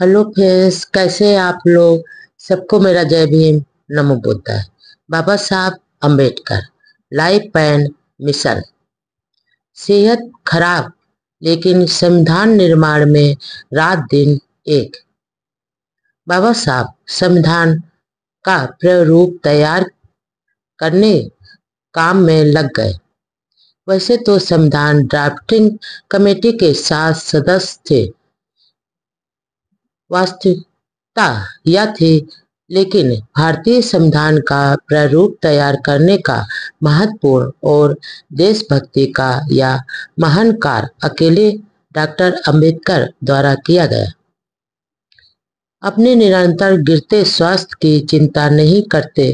Hello friends, कैसे हैं आप लोग। सबको मेरा जय भीम। नमो बुद्धाय। बाबा साहब अंबेडकर लाइफ एंड मिशन। सेहत खराब लेकिन संविधान निर्माण में रात दिन एक। बाबा साहब संविधान का प्रारूप तैयार करने काम में लग गए। वैसे तो संविधान ड्राफ्टिंग कमेटी के 7 सदस्य थे। वास्तविकता यह थी, लेकिन भारतीय संविधान का प्रारूप तैयार करने का महत्वपूर्ण और देशभक्ति का यह महान कार्य अकेले डॉक्टर अंबेडकर द्वारा किया गया। अपने निरंतर गिरते स्वास्थ्य की चिंता नहीं करते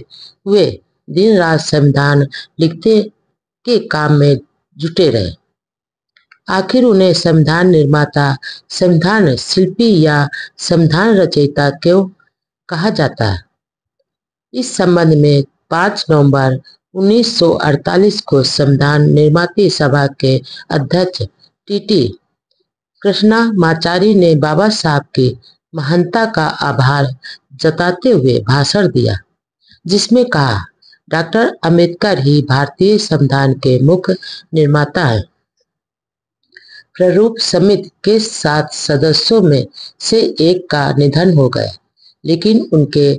हुए दिन रात संविधान लिखते के काम में जुटे रहे। आखिर उन्हें संविधान निर्माता, संविधान शिल्पी या संविधान रचयिता क्यों कहा जाता है? इस संबंध में 5 नवंबर 1948 को संविधान निर्माती सभा के अध्यक्ष टीटी कृष्णमाचारी ने बाबा साहब की महानता का आभार जताते हुए भाषण दिया, जिसमें कहा, डॉक्टर अंबेडकर ही भारतीय संविधान के मुख्य निर्माता हैं। प्रारूप समिति के 7 सदस्यों में से एक का निधन हो गया, लेकिन उनके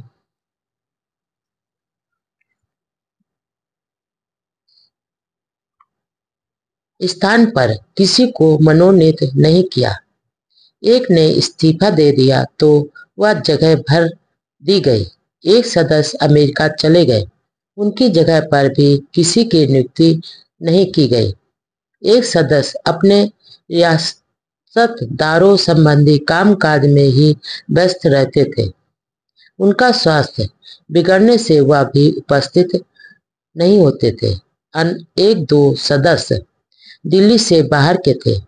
स्थान पर किसी को मनोनीत नहीं किया। एक ने इस्तीफा दे दिया तो वह जगह भर दी गई। एक सदस्य अमेरिका चले गए, उनकी जगह पर भी किसी की नियुक्ति नहीं की गई। एक सदस्य अपने रियासतदारों संबंधी कामकाज में ही व्यस्त रहते थे। उनका स्वास्थ्य बिगड़ने से वह भी उपस्थित नहीं होते थे। एक दो सदस्य दिल्ली से बाहर के थे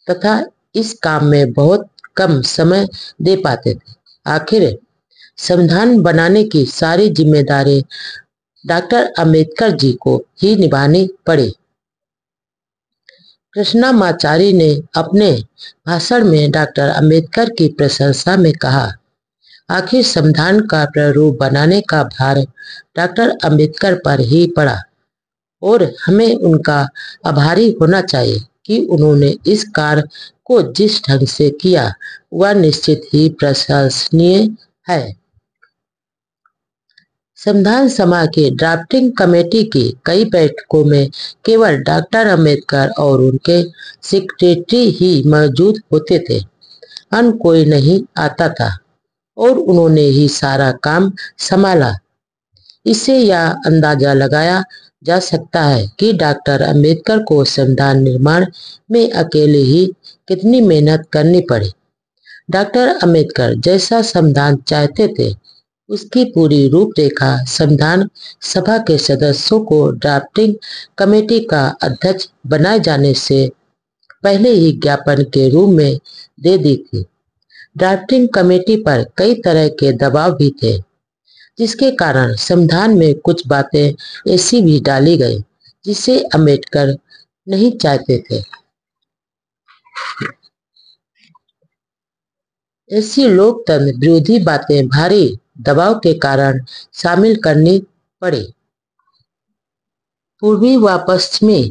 तथा इस काम में बहुत कम समय दे पाते थे। आखिर संविधान बनाने की सारी जिम्मेदारी डॉक्टर अंबेडकर जी को ही निभानी पड़ी। कृष्णमाचारी ने अपने भाषण में डॉक्टर अंबेडकर की प्रशंसा में कहा, आखिर संविधान का प्रारूप बनाने का भार डॉक्टर अंबेडकर पर ही पड़ा और हमें उनका आभारी होना चाहिए कि उन्होंने इस कार्य को जिस ढंग से किया वह निश्चित ही प्रशंसनीय है। संविधान सभा की ड्राफ्टिंग कमेटी की कई बैठकों में केवल डॉक्टर अंबेडकर और उनके सेक्रेटरी ही मौजूद होते थे। अन्य कोई नहीं आता था और उन्होंने ही सारा काम संभाला। इससे यह अंदाजा लगाया जा सकता है कि डॉक्टर अंबेडकर को संविधान निर्माण में अकेले ही कितनी मेहनत करनी पड़ी। डॉक्टर अंबेडकर जैसा संविधान चाहते थे, उसकी पूरी रूपरेखा संविधान सभा के सदस्यों को ड्राफ्टिंग कमेटी का अध्यक्ष बनाए जाने से पहले ही ज्ञापन के रूप में दे दी थी। ड्राफ्टिंग कमेटी पर कई तरह के दबाव भी थे, जिसके कारण संविधान में कुछ बातें ऐसी भी डाली गई जिसे अंबेडकर नहीं चाहते थे। ऐसी लोकतंत्र विरोधी बातें भारी दबाव के कारण शामिल करनी पड़ी। पूर्वी व पश्चिमी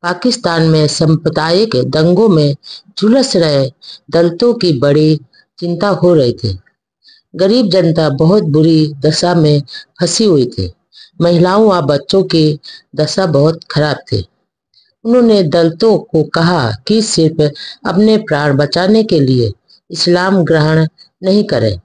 पाकिस्तान में सांप्रदायिक दंगों में झुलस रहे दलितों की बड़ी चिंता हो रही थी। गरीब जनता बहुत बुरी दशा में फंसी हुई थी। महिलाओं व बच्चों की दशा बहुत खराब थी। उन्होंने दलितों को कहा कि सिर्फ अपने प्राण बचाने के लिए इस्लाम ग्रहण नहीं करें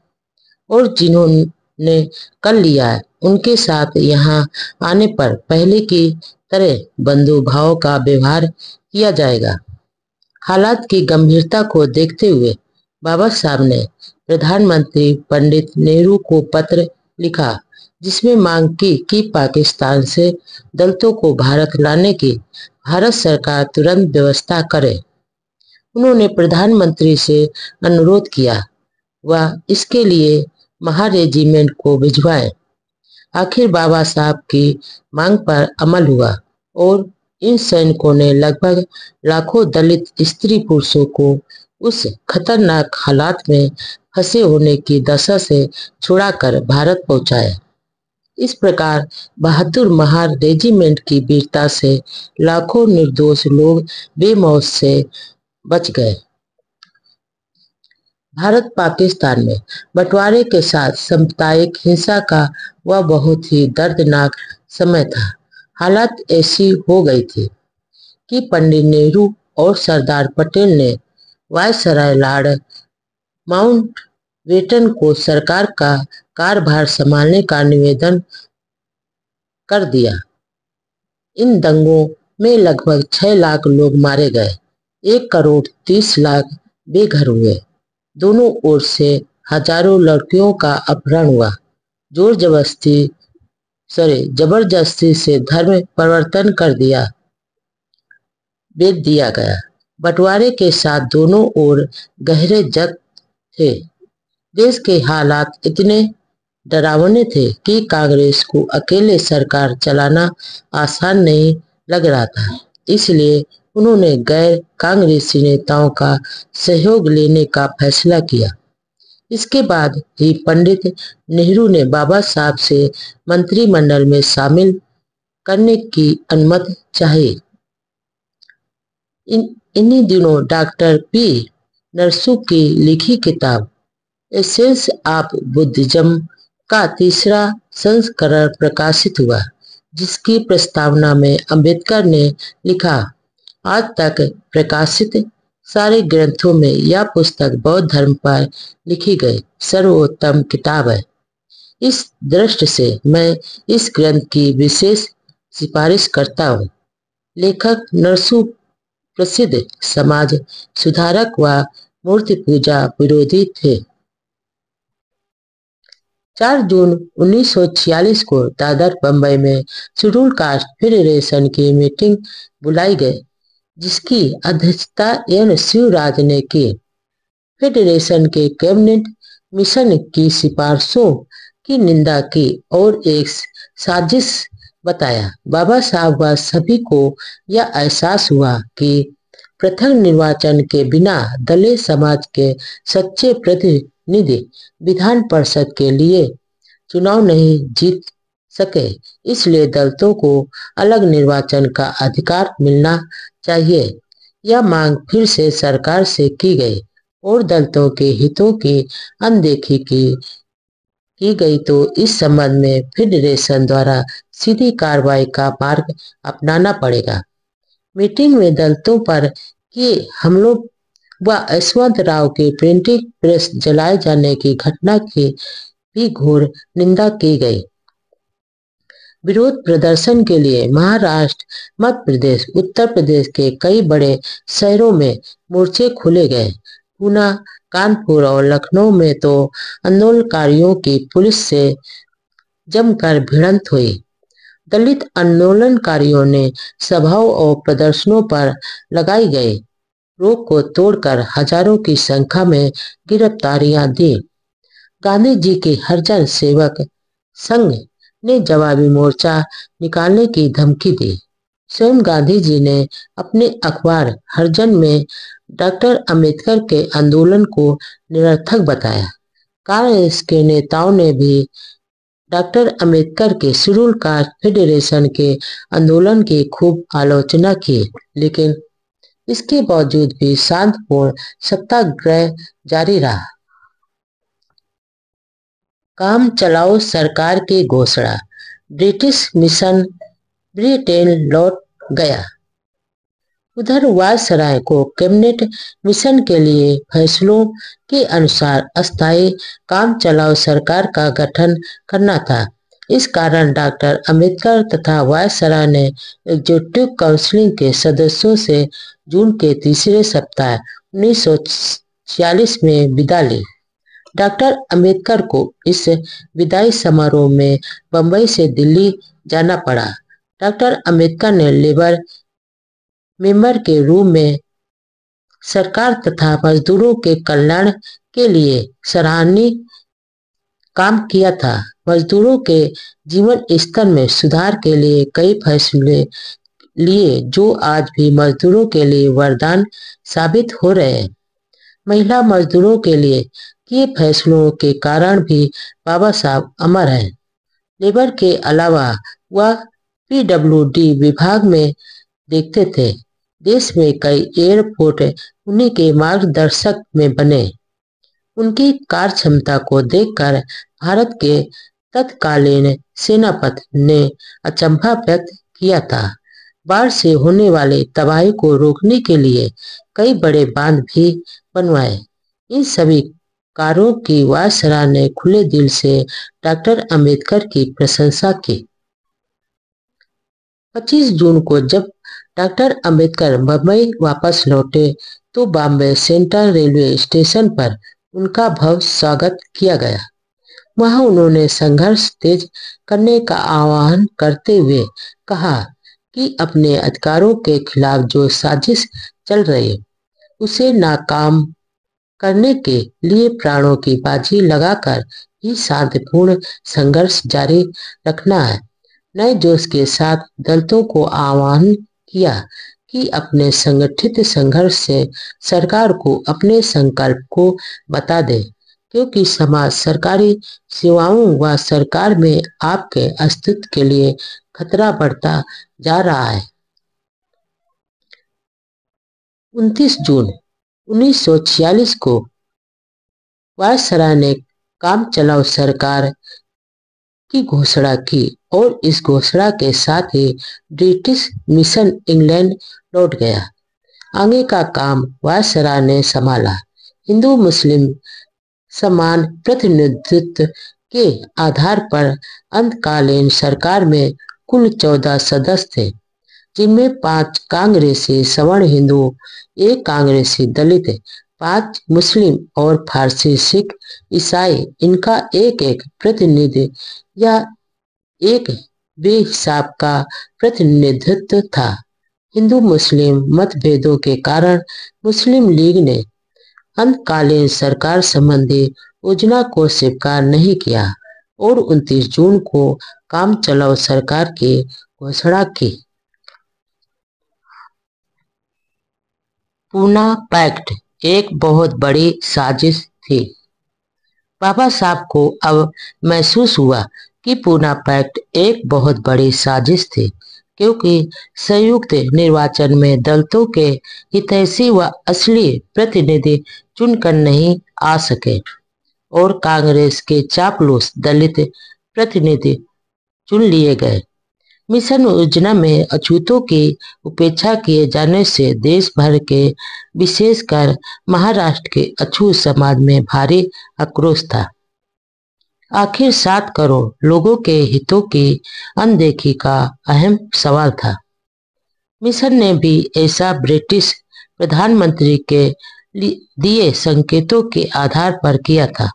और जिन्होंने कर लिया है उनके साथ यहाँ आने पर पहले की तरह बंधुभाव का व्यवहार किया जाएगा। हालात की गंभीरता को देखते हुए बाबा साहब ने प्रधानमंत्री पंडित नेहरू को पत्र लिखा, जिसमें मांग की कि पाकिस्तान से दलितों को भारत लाने की भारत सरकार तुरंत व्यवस्था करे। उन्होंने प्रधानमंत्री से अनुरोध किया वह इसके लिए महा रेजिमेंट को भिजवाए। आखिर बाबा साहब की मांग पर अमल हुआ और इन सैनिकों ने लगभग लाखों दलित स्त्री पुरुषों को उस खतरनाक हालात में फंसे होने की दशा से छुड़ाकर भारत पहुंचाया। इस प्रकार बहादुर महार रेजिमेंट की वीरता से लाखों निर्दोष लोग बेमौत से बच गए। भारत पाकिस्तान में बंटवारे के साथ सांप्रदायिक हिंसा का वह बहुत ही दर्दनाक समय था। हालात ऐसी हो गई थी कि पंडित नेहरू और सरदार पटेल ने वायसराय लॉर्ड माउंटबेटन को सरकार का कार्यभार संभालने का निवेदन कर दिया। इन दंगों में लगभग 6 लाख लोग मारे गए, 1 करोड़ 30 लाख बेघर हुए। दोनों ओर से हजारों लड़कियों का अपहरण हुआ। जबरदस्ती से धर्म परिवर्तन कर दिया बेच दिया गया। बंटवारे के साथ दोनों ओर गहरे जख्म थे। देश के हालात इतने डरावने थे कि कांग्रेस को अकेले सरकार चलाना आसान नहीं लग रहा था। इसलिए उन्होंने गैर कांग्रेसी नेताओं का सहयोग लेने का फैसला किया। इसके बाद ही पंडित नेहरू ने बाबा साहब से मंत्रिमंडल में शामिल करने की अनुमति चाहिए। इन्हीं दिनों डॉक्टर पी नरसू की लिखी किताब एसेंस ऑफ बुद्धिज्म का 3रा संस्करण प्रकाशित हुआ, जिसकी प्रस्तावना में अंबेडकर ने लिखा, आज तक प्रकाशित सारे ग्रंथों में यह पुस्तक बौद्ध धर्म पर लिखी गई सर्वोत्तम किताब है। इस दृष्टि से मैं इस ग्रंथ की विशेष सिफारिश करता हूँ। लेखक नरसू प्रसिद्ध समाज सुधारक व मूर्ति पूजा विरोधी थे। 4 जून 1946 को दादर बंबई में शेड्यूल कास्ट फेडरेशन की मीटिंग बुलाई गई, जिसकी अध्यक्षता एन शिवराज ने की। फेडरेशन के कैबिनेट मिशन की सिफारिशों की निंदा की और एक साजिश बताया। बाबा साहब व सभी को यह एहसास हुआ कि प्रथम निर्वाचन के बिना दलित समाज के सच्चे प्रतिनिधि विधान परिषद के लिए चुनाव नहीं जीत सके। इसलिए दलितों को अलग निर्वाचन का अधिकार मिलना चाहिए। यह मांग फिर से सरकार से की गई और दलितों के हितों की अनदेखी की गई तो इस संबंध में फेडरेशन द्वारा सीधी कार्रवाई का मार्ग अपनाना पड़ेगा। मीटिंग में दलितों पर किए हमलों व यशवंत राव के प्रिंटिंग प्रेस जलाए जाने की घटना की भी घोर निंदा की गई। विरोध प्रदर्शन के लिए महाराष्ट्र, मध्य प्रदेश, उत्तर प्रदेश के कई बड़े शहरों में मोर्चे खोले गए। पूना, कानपुर और लखनऊ में तो आंदोलनकारियों की पुलिस से जमकर भिड़ंत हुई। दलित आंदोलनकारियों ने सभाओं और प्रदर्शनों पर लगाई गई रोक को तोड़कर हजारों की संख्या में गिरफ्तारियां दी। गांधी जी के हरिजन सेवक संघ ने जवाबी मोर्चा निकालने की धमकी दी। स्वयं गांधी जी ने अपने अखबार हरिजन में डॉक्टर अंबेडकर के आंदोलन को निरर्थक बताया। कांग्रेस के नेताओं ने भी डॉक्टर अंबेडकर के शेड्यूल कास्ट फेडरेशन के आंदोलन की खूब आलोचना की, लेकिन इसके बावजूद भी शांतिपूर्ण सत्याग्रह जारी रहा। काम चलाओ सरकार की घोषणा। ब्रिटिश मिशन ब्रिटेन लौट गया। उधर वायसराय को कैबिनेट मिशन के लिए फैसलों के अनुसार अस्थायी काम चलाओ सरकार का गठन करना था। इस कारण डॉक्टर अंबेडकर तथा वायसराय ने एग्जीक्यूटिव काउंसिल के सदस्यों से जून के तीसरे सप्ताह 1946 में विदा ली। डॉक्टर अंबेडकर को इस विदाई समारोह में बंबई से दिल्ली जाना पड़ा। डॉक्टर अंबेडकर ने लेबर मेंबर के रूप में सरकार तथा मजदूरों के कल्याण के लिए सराहनीय काम किया था। मजदूरों के जीवन स्तर में सुधार के लिए कई फैसले लिए जो आज भी मजदूरों के लिए वरदान साबित हो रहे हैं। महिला मजदूरों के लिए किए फैसलों के कारण भी बाबा साहब अमर हैं। लेबर के अलावा वह पीडब्ल्यूडी विभाग में देखते थे। देश में कई एयरपोर्ट उन्हीं के मार्गदर्शक में बने। उनकी कार्य क्षमता को देखकर भारत के तत्कालीन सेनापति ने अचंभा व्यक्त किया था। बाढ़ से होने वाले तबाही को रोकने के लिए कई बड़े बांध भी बनवाए। इन सभी कार्यों की वायसराय ने खुले दिल से डॉक्टर अंबेडकर की प्रशंसा की। 25 जून को जब डॉक्टर अंबेडकर बम्बई वापस लौटे तो बॉम्बे सेंट्रल रेलवे स्टेशन पर उनका भव्य स्वागत किया गया। वहां उन्होंने संघर्ष तेज करने का आह्वान करते हुए कहा कि अपने अधिकारों के खिलाफ जो साजिश चल रही है उसे नाकाम करने के लिए प्राणों की बाजी लगाकर ही शांतिपूर्ण संघर्ष जारी रखना है। नए जोश के साथ दलितों को आह्वान किया कि अपने संगठित संघर्ष से सरकार को अपने संकल्प को बता दे, क्योंकि समाज सरकारी सेवाओं व सरकार में आपके अस्तित्व के लिए खतरा बढ़ता जा रहा है। 29 जून 1946 को वायसराय ने काम चलाओ सरकार की घोषणा की और इस घोषणा के साथ ही ब्रिटिश मिशन इंग्लैंड लौट गया। आगे का काम वायसराय ने संभाला। हिंदू मुस्लिम समान प्रतिनिधित्व के आधार पर अंतकालीन सरकार में कुल 14 सदस्य थे, जिनमें 5 कांग्रेसी सवर्ण हिंदू, 1 कांग्रेसी दलित, 5 मुस्लिम और फारसी सिख ईसाई। इनका एक एक प्रतिनिधि या एक बेहिसाब का प्रतिनिधित्व था। हिंदू मुस्लिम मतभेदों के कारण मुस्लिम लीग ने अंतकालीन सरकार संबंधी योजना को स्वीकार नहीं किया और 29 जून को काम चलाओ सरकार की घोषणा की। पूना पैक्ट एक बहुत बड़ी साजिश थी। बाबा साहब को अब महसूस हुआ कि पूना पैक्ट एक बहुत बड़ी साजिश थी, क्योंकि संयुक्त निर्वाचन में दलितों के हितैषी व असली प्रतिनिधि चुनकर नहीं आ सके और कांग्रेस के चापलूस दलित प्रतिनिधि चुन लिए गए। मिशन योजना में अछूतों की उपेक्षा किए जाने से देश भर के विशेषकर महाराष्ट्र के अछूत समाज में भारी आक्रोश था। आखिर 7 करोड़ लोगों के हितों की अनदेखी का अहम सवाल था। मिशन ने भी ऐसा ब्रिटिश प्रधानमंत्री के दिए संकेतों के आधार पर किया था।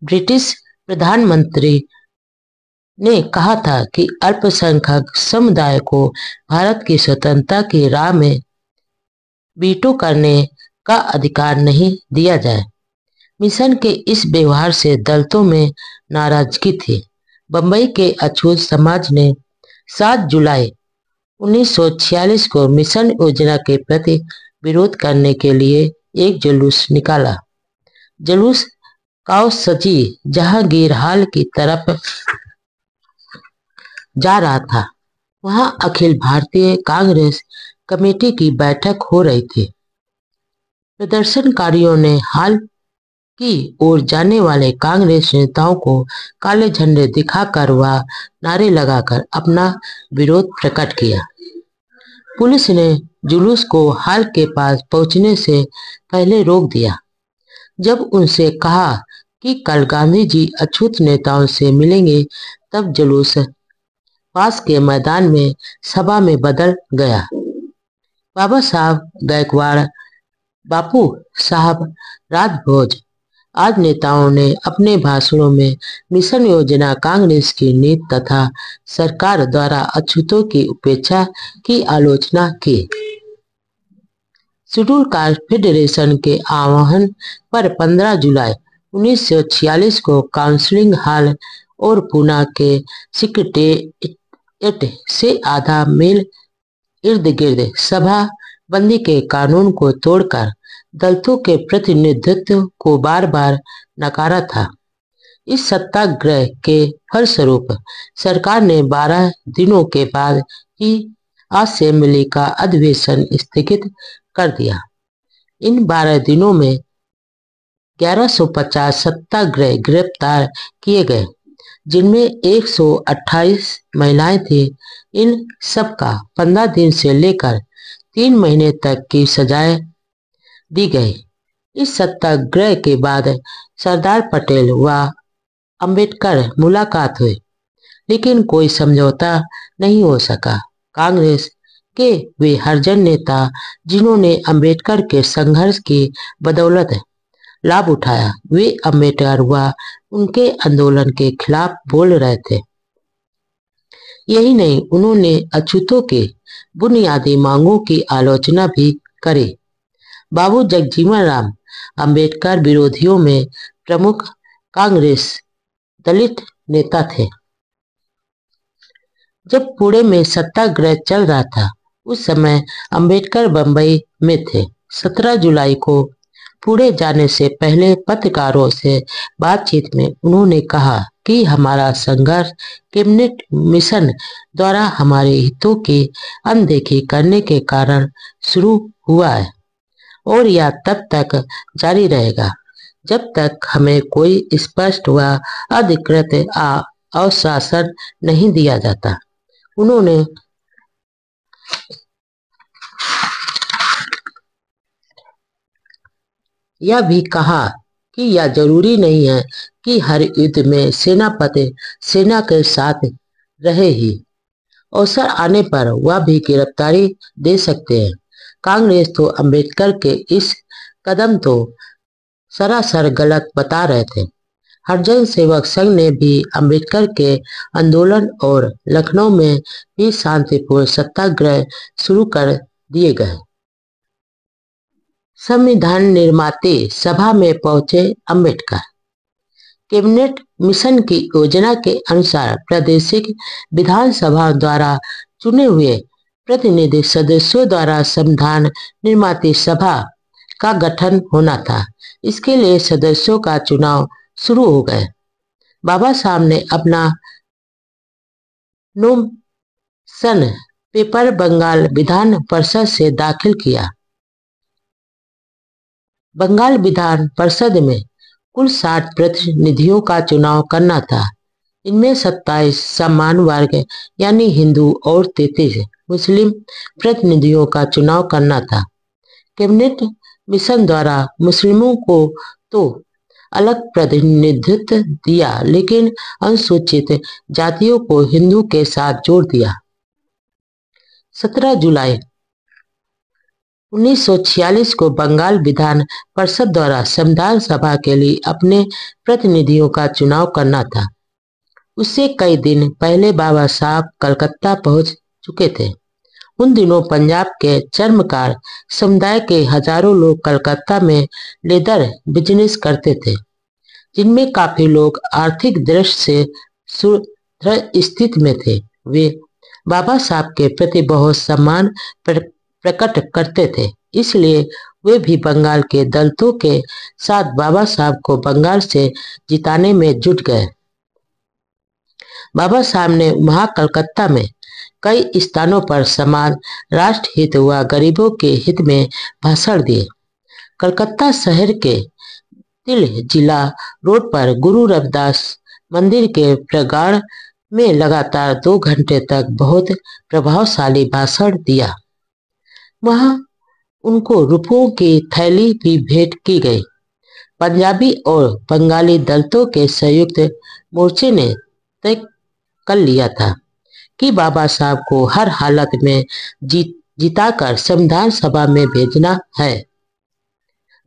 ब्रिटिश प्रधानमंत्री ने कहा था कि अल्पसंख्यक समुदाय को भारत की स्वतंत्रता की राह में वीटो करने का अधिकार नहीं दिया जाए। मिशन के इस व्यवहार से दलितों में नाराजगी थी। बंबई के अछूत समाज ने 7 जुलाई 1946 को मिशन योजना के प्रति विरोध करने के लिए एक जुलूस निकाला। जुलूस काओसजी जहांगीर हाल की तरफ जा रहा था। वहां अखिल भारतीय कांग्रेस कमेटी की बैठक हो रही थी। प्रदर्शनकारियों ने हाल की ओर जाने वाले कांग्रेस नेताओं को काले झंडे दिखाकर व नारे लगाकर अपना विरोध प्रकट किया। पुलिस ने जुलूस को हाल के पास पहुंचने से पहले रोक दिया। जब उनसे कहा कि कल गांधी जी अछूत नेताओं से मिलेंगे, तब जुलूस पास के मैदान में सभा में बदल गया। बाबा साहब गायकवाड़, बापू साहब राजभोज आज नेताओं ने अपने भाषणों में मिशन योजना, कांग्रेस की नीति तथा सरकार द्वारा अछूतों की उपेक्षा की आलोचना की। शेड्यूल कास्ट फेडरेशन के आह्वान पर 15 जुलाई 1946 को काउंसिलिंग हॉल और पूना के सेक्रेटेरिएट से आधा मील इर्द गिर्द सभा बंदी के कानून को तोड़कर दलितों के प्रतिनिधित्व को बार बार नकारा था। इस सत्याग्रह के फलस्वरूप सरकार ने 12 दिनों के बाद ही असेंबली का अधिवेशन स्थगित कर दिया। इन 12 दिनों में 1150 सत्याग्रही गिरफ्तार किए गए, जिनमें 128 महिलाएं थीं। इन सबका 15 दिन से लेकर 3 महीने तक की सजाएं दी गई। इस सत्याग्रह के बाद सरदार पटेल व अंबेडकर मुलाकात हुई, लेकिन कोई समझौता नहीं हो सका। कांग्रेस के वे हरिजन नेता जिन्होंने अंबेडकर के संघर्ष की बदौलत लाभ उठाया, वे अंबेडकर व उनके आंदोलन के खिलाफ बोल रहे थे। यही नहीं, उन्होंने अछूतों के बुनियादी मांगों की आलोचना भी करी। बाबू जगजीवन राम अंबेडकर विरोधियों में प्रमुख कांग्रेस दलित नेता थे। जब पुणे में सत्याग्रह चल रहा था, उस समय अंबेडकर बंबई में थे। 17 जुलाई को पुणे जाने से पहले पत्रकारों से बातचीत में उन्होंने कहा कि हमारा संघर्ष कैबिनेट मिशन द्वारा हमारे हितों की अनदेखी करने के कारण शुरू हुआ है और यह तब तक जारी रहेगा जब तक हमें कोई स्पष्ट व अधिकृत आश्वासन नहीं दिया जाता। उन्होंने यह भी कहा कि यह जरूरी नहीं है कि हर युद्ध में सेनापति सेना के साथ रहे ही, अवसर आने पर वह भी गिरफ्तारी दे सकते हैं। कांग्रेस तो अंबेडकर के इस कदम तो सरासर गलत बता रहे थे। हरिजन सेवक संघ ने भी अंबेडकर के आंदोलन और लखनऊ में भी शांतिपूर्ण सत्याग्रह शुरू कर दिए गए। संविधान निर्माते सभा में पहुंचे अंबेडकर। कैबिनेट मिशन की योजना के अनुसार प्रादेशिक विधानसभा द्वारा चुने हुए प्रतिनिधि सदस्यों द्वारा संविधान निर्माती सभा का गठन होना था। इसके लिए सदस्यों का चुनाव शुरू हो गए। बाबा साहब ने अपना नोमिनेशन पेपर बंगाल विधान परिषद से दाखिल किया। बंगाल विधान परिषद में कुल 60 प्रतिनिधियों का चुनाव करना था। इनमें 27 समान वर्ग यानी हिंदू और 33 मुस्लिम प्रतिनिधियों का चुनाव करना था। कैबिनेट मिशन द्वारा मुस्लिमों को तो अलग प्रतिनिधित्व दिया, लेकिन अनुसूचित जातियों को हिंदू के साथ जोड़ दिया। 17 जुलाई 1946 को बंगाल विधान परिषद द्वारा संविधान सभा के लिए अपने प्रतिनिधियों का चुनाव करना था। उससे कई दिन पहले बाबा साहब कलकत्ता पहुंच चुके थे। उन दिनों पंजाब के चर्मकार समुदाय के हजारों लोग कलकत्ता में लेदर बिजनेस करते थे, जिनमें काफी लोग आर्थिक दृष्टि से सुदृढ़ स्थिति में थे। वे बाबा साहब के प्रति बहुत सम्मान प्रकट करते थे, इसलिए वे भी बंगाल के दलितों के साथ बाबा साहब को बंगाल से जिताने में जुट गए। बाबा साहब ने वहां कलकत्ता में कई स्थानों पर समाज, राष्ट्र हित व गरीबों के हित में भाषण दिए। कलकत्ता शहर के तिल जिला रोड पर गुरु रविदास मंदिर के प्रांगण में लगातार 2 घंटे तक बहुत प्रभावशाली भाषण दिया। वहां उनको रुपयों की थैली भी भेंट की गई। पंजाबी और बंगाली दलितों के संयुक्त मोर्चे ने तय कर लिया था कि बाबा साहब को हर हालत में जिताकर संविधान सभा में भेजना है।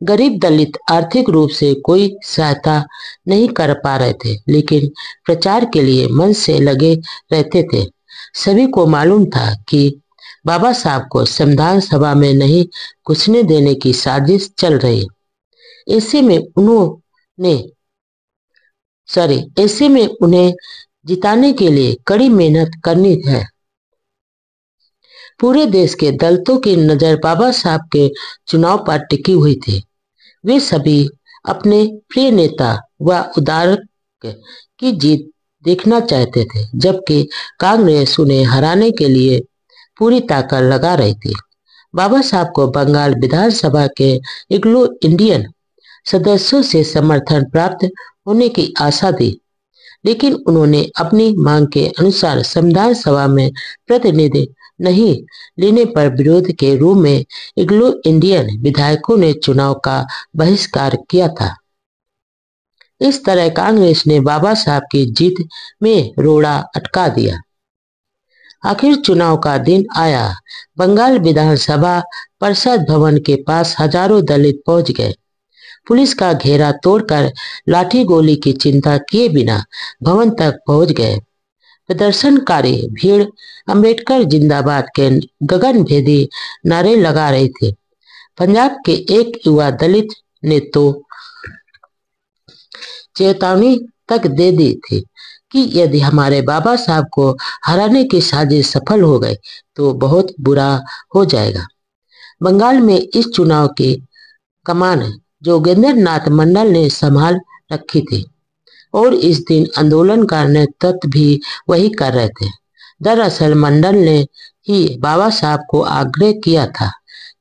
गरीब दलित आर्थिक रूप से कोई सहायता नहीं कर पा रहे थे, लेकिन प्रचार के लिए मन से लगे रहते थे। सभी को मालूम था कि बाबा साहब को संविधान सभा में नहीं घुसने देने की साजिश चल रही। ऐसे में उन्हें जिताने के लिए कड़ी मेहनत करनी है। पूरे देश के दलितों की नजर बाबा साहब के चुनाव पर टिकी हुई थी। वे सभी अपने प्रिय नेता व उदारक की जीत देखना चाहते थे, जबकि कांग्रेस उन्हें हराने के लिए पूरी ताकत लगा रही थी। बाबा साहब को बंगाल विधानसभा के एंग्लो इंडियन सदस्यों से समर्थन प्राप्त होने की आशा थी, लेकिन उन्होंने अपनी मांग के अनुसार संविधान सभा में प्रतिनिधि नहीं लेने पर विरोध के रूप में एंग्लो इंडियन विधायकों ने चुनाव का बहिष्कार किया था। इस तरह कांग्रेस ने बाबा साहब की जीत में रोड़ा अटका दिया। आखिर चुनाव का दिन आया। बंगाल विधानसभा परिषद भवन के पास हजारों दलित पहुंच गए। पुलिस का घेरा तोड़कर लाठी गोली की चिंता किए बिना भवन तक पहुंच गए। प्रदर्शनकारी भीड़ अंबेडकर जिंदाबाद के गगनभेदी नारे लगा रहे थे। पंजाब के एक युवा दलित ने तो चेतावनी तक दे दी थी कि यदि हमारे बाबा साहब को हराने की साजिश सफल हो गई तो बहुत बुरा हो जाएगा। बंगाल में इस चुनाव की कमान जोगेंद्र नाथ मंडल ने संभाल रखी थी और इस दिन आंदोलन का नेतृत्व भी वही कर रहे थे। दरअसल मंडल ने ही बाबा साहब को आग्रह किया था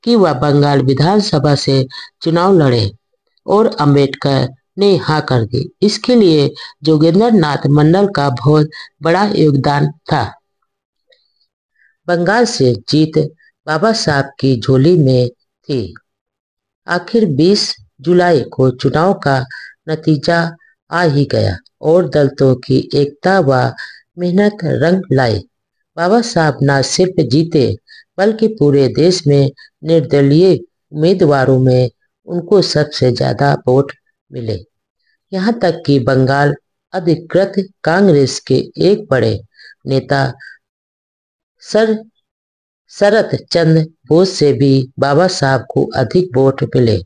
कि वह बंगाल विधानसभा से चुनाव लड़े और अंबेडकर ने हाँ कर दी। इसके लिए जोगेंद्र नाथ मंडल का बहुत बड़ा योगदान था। बंगाल से जीत बाबा साहब की झोली में थी। आखिर 20 जुलाई को चुनाव का नतीजा आ ही गया और दलितों की एकता व मेहनत रंग लाई। बाबा साहब न सिर्फ जीते बल्कि पूरे देश में निर्दलीय उम्मीदवारों में उनको सबसे ज्यादा वोट मिले। यहाँ तक कि बंगाल अधिकृत कांग्रेस के एक बड़े नेता शरत चंद्र बोस से भी बाबा साहब को अधिक वोट मिले।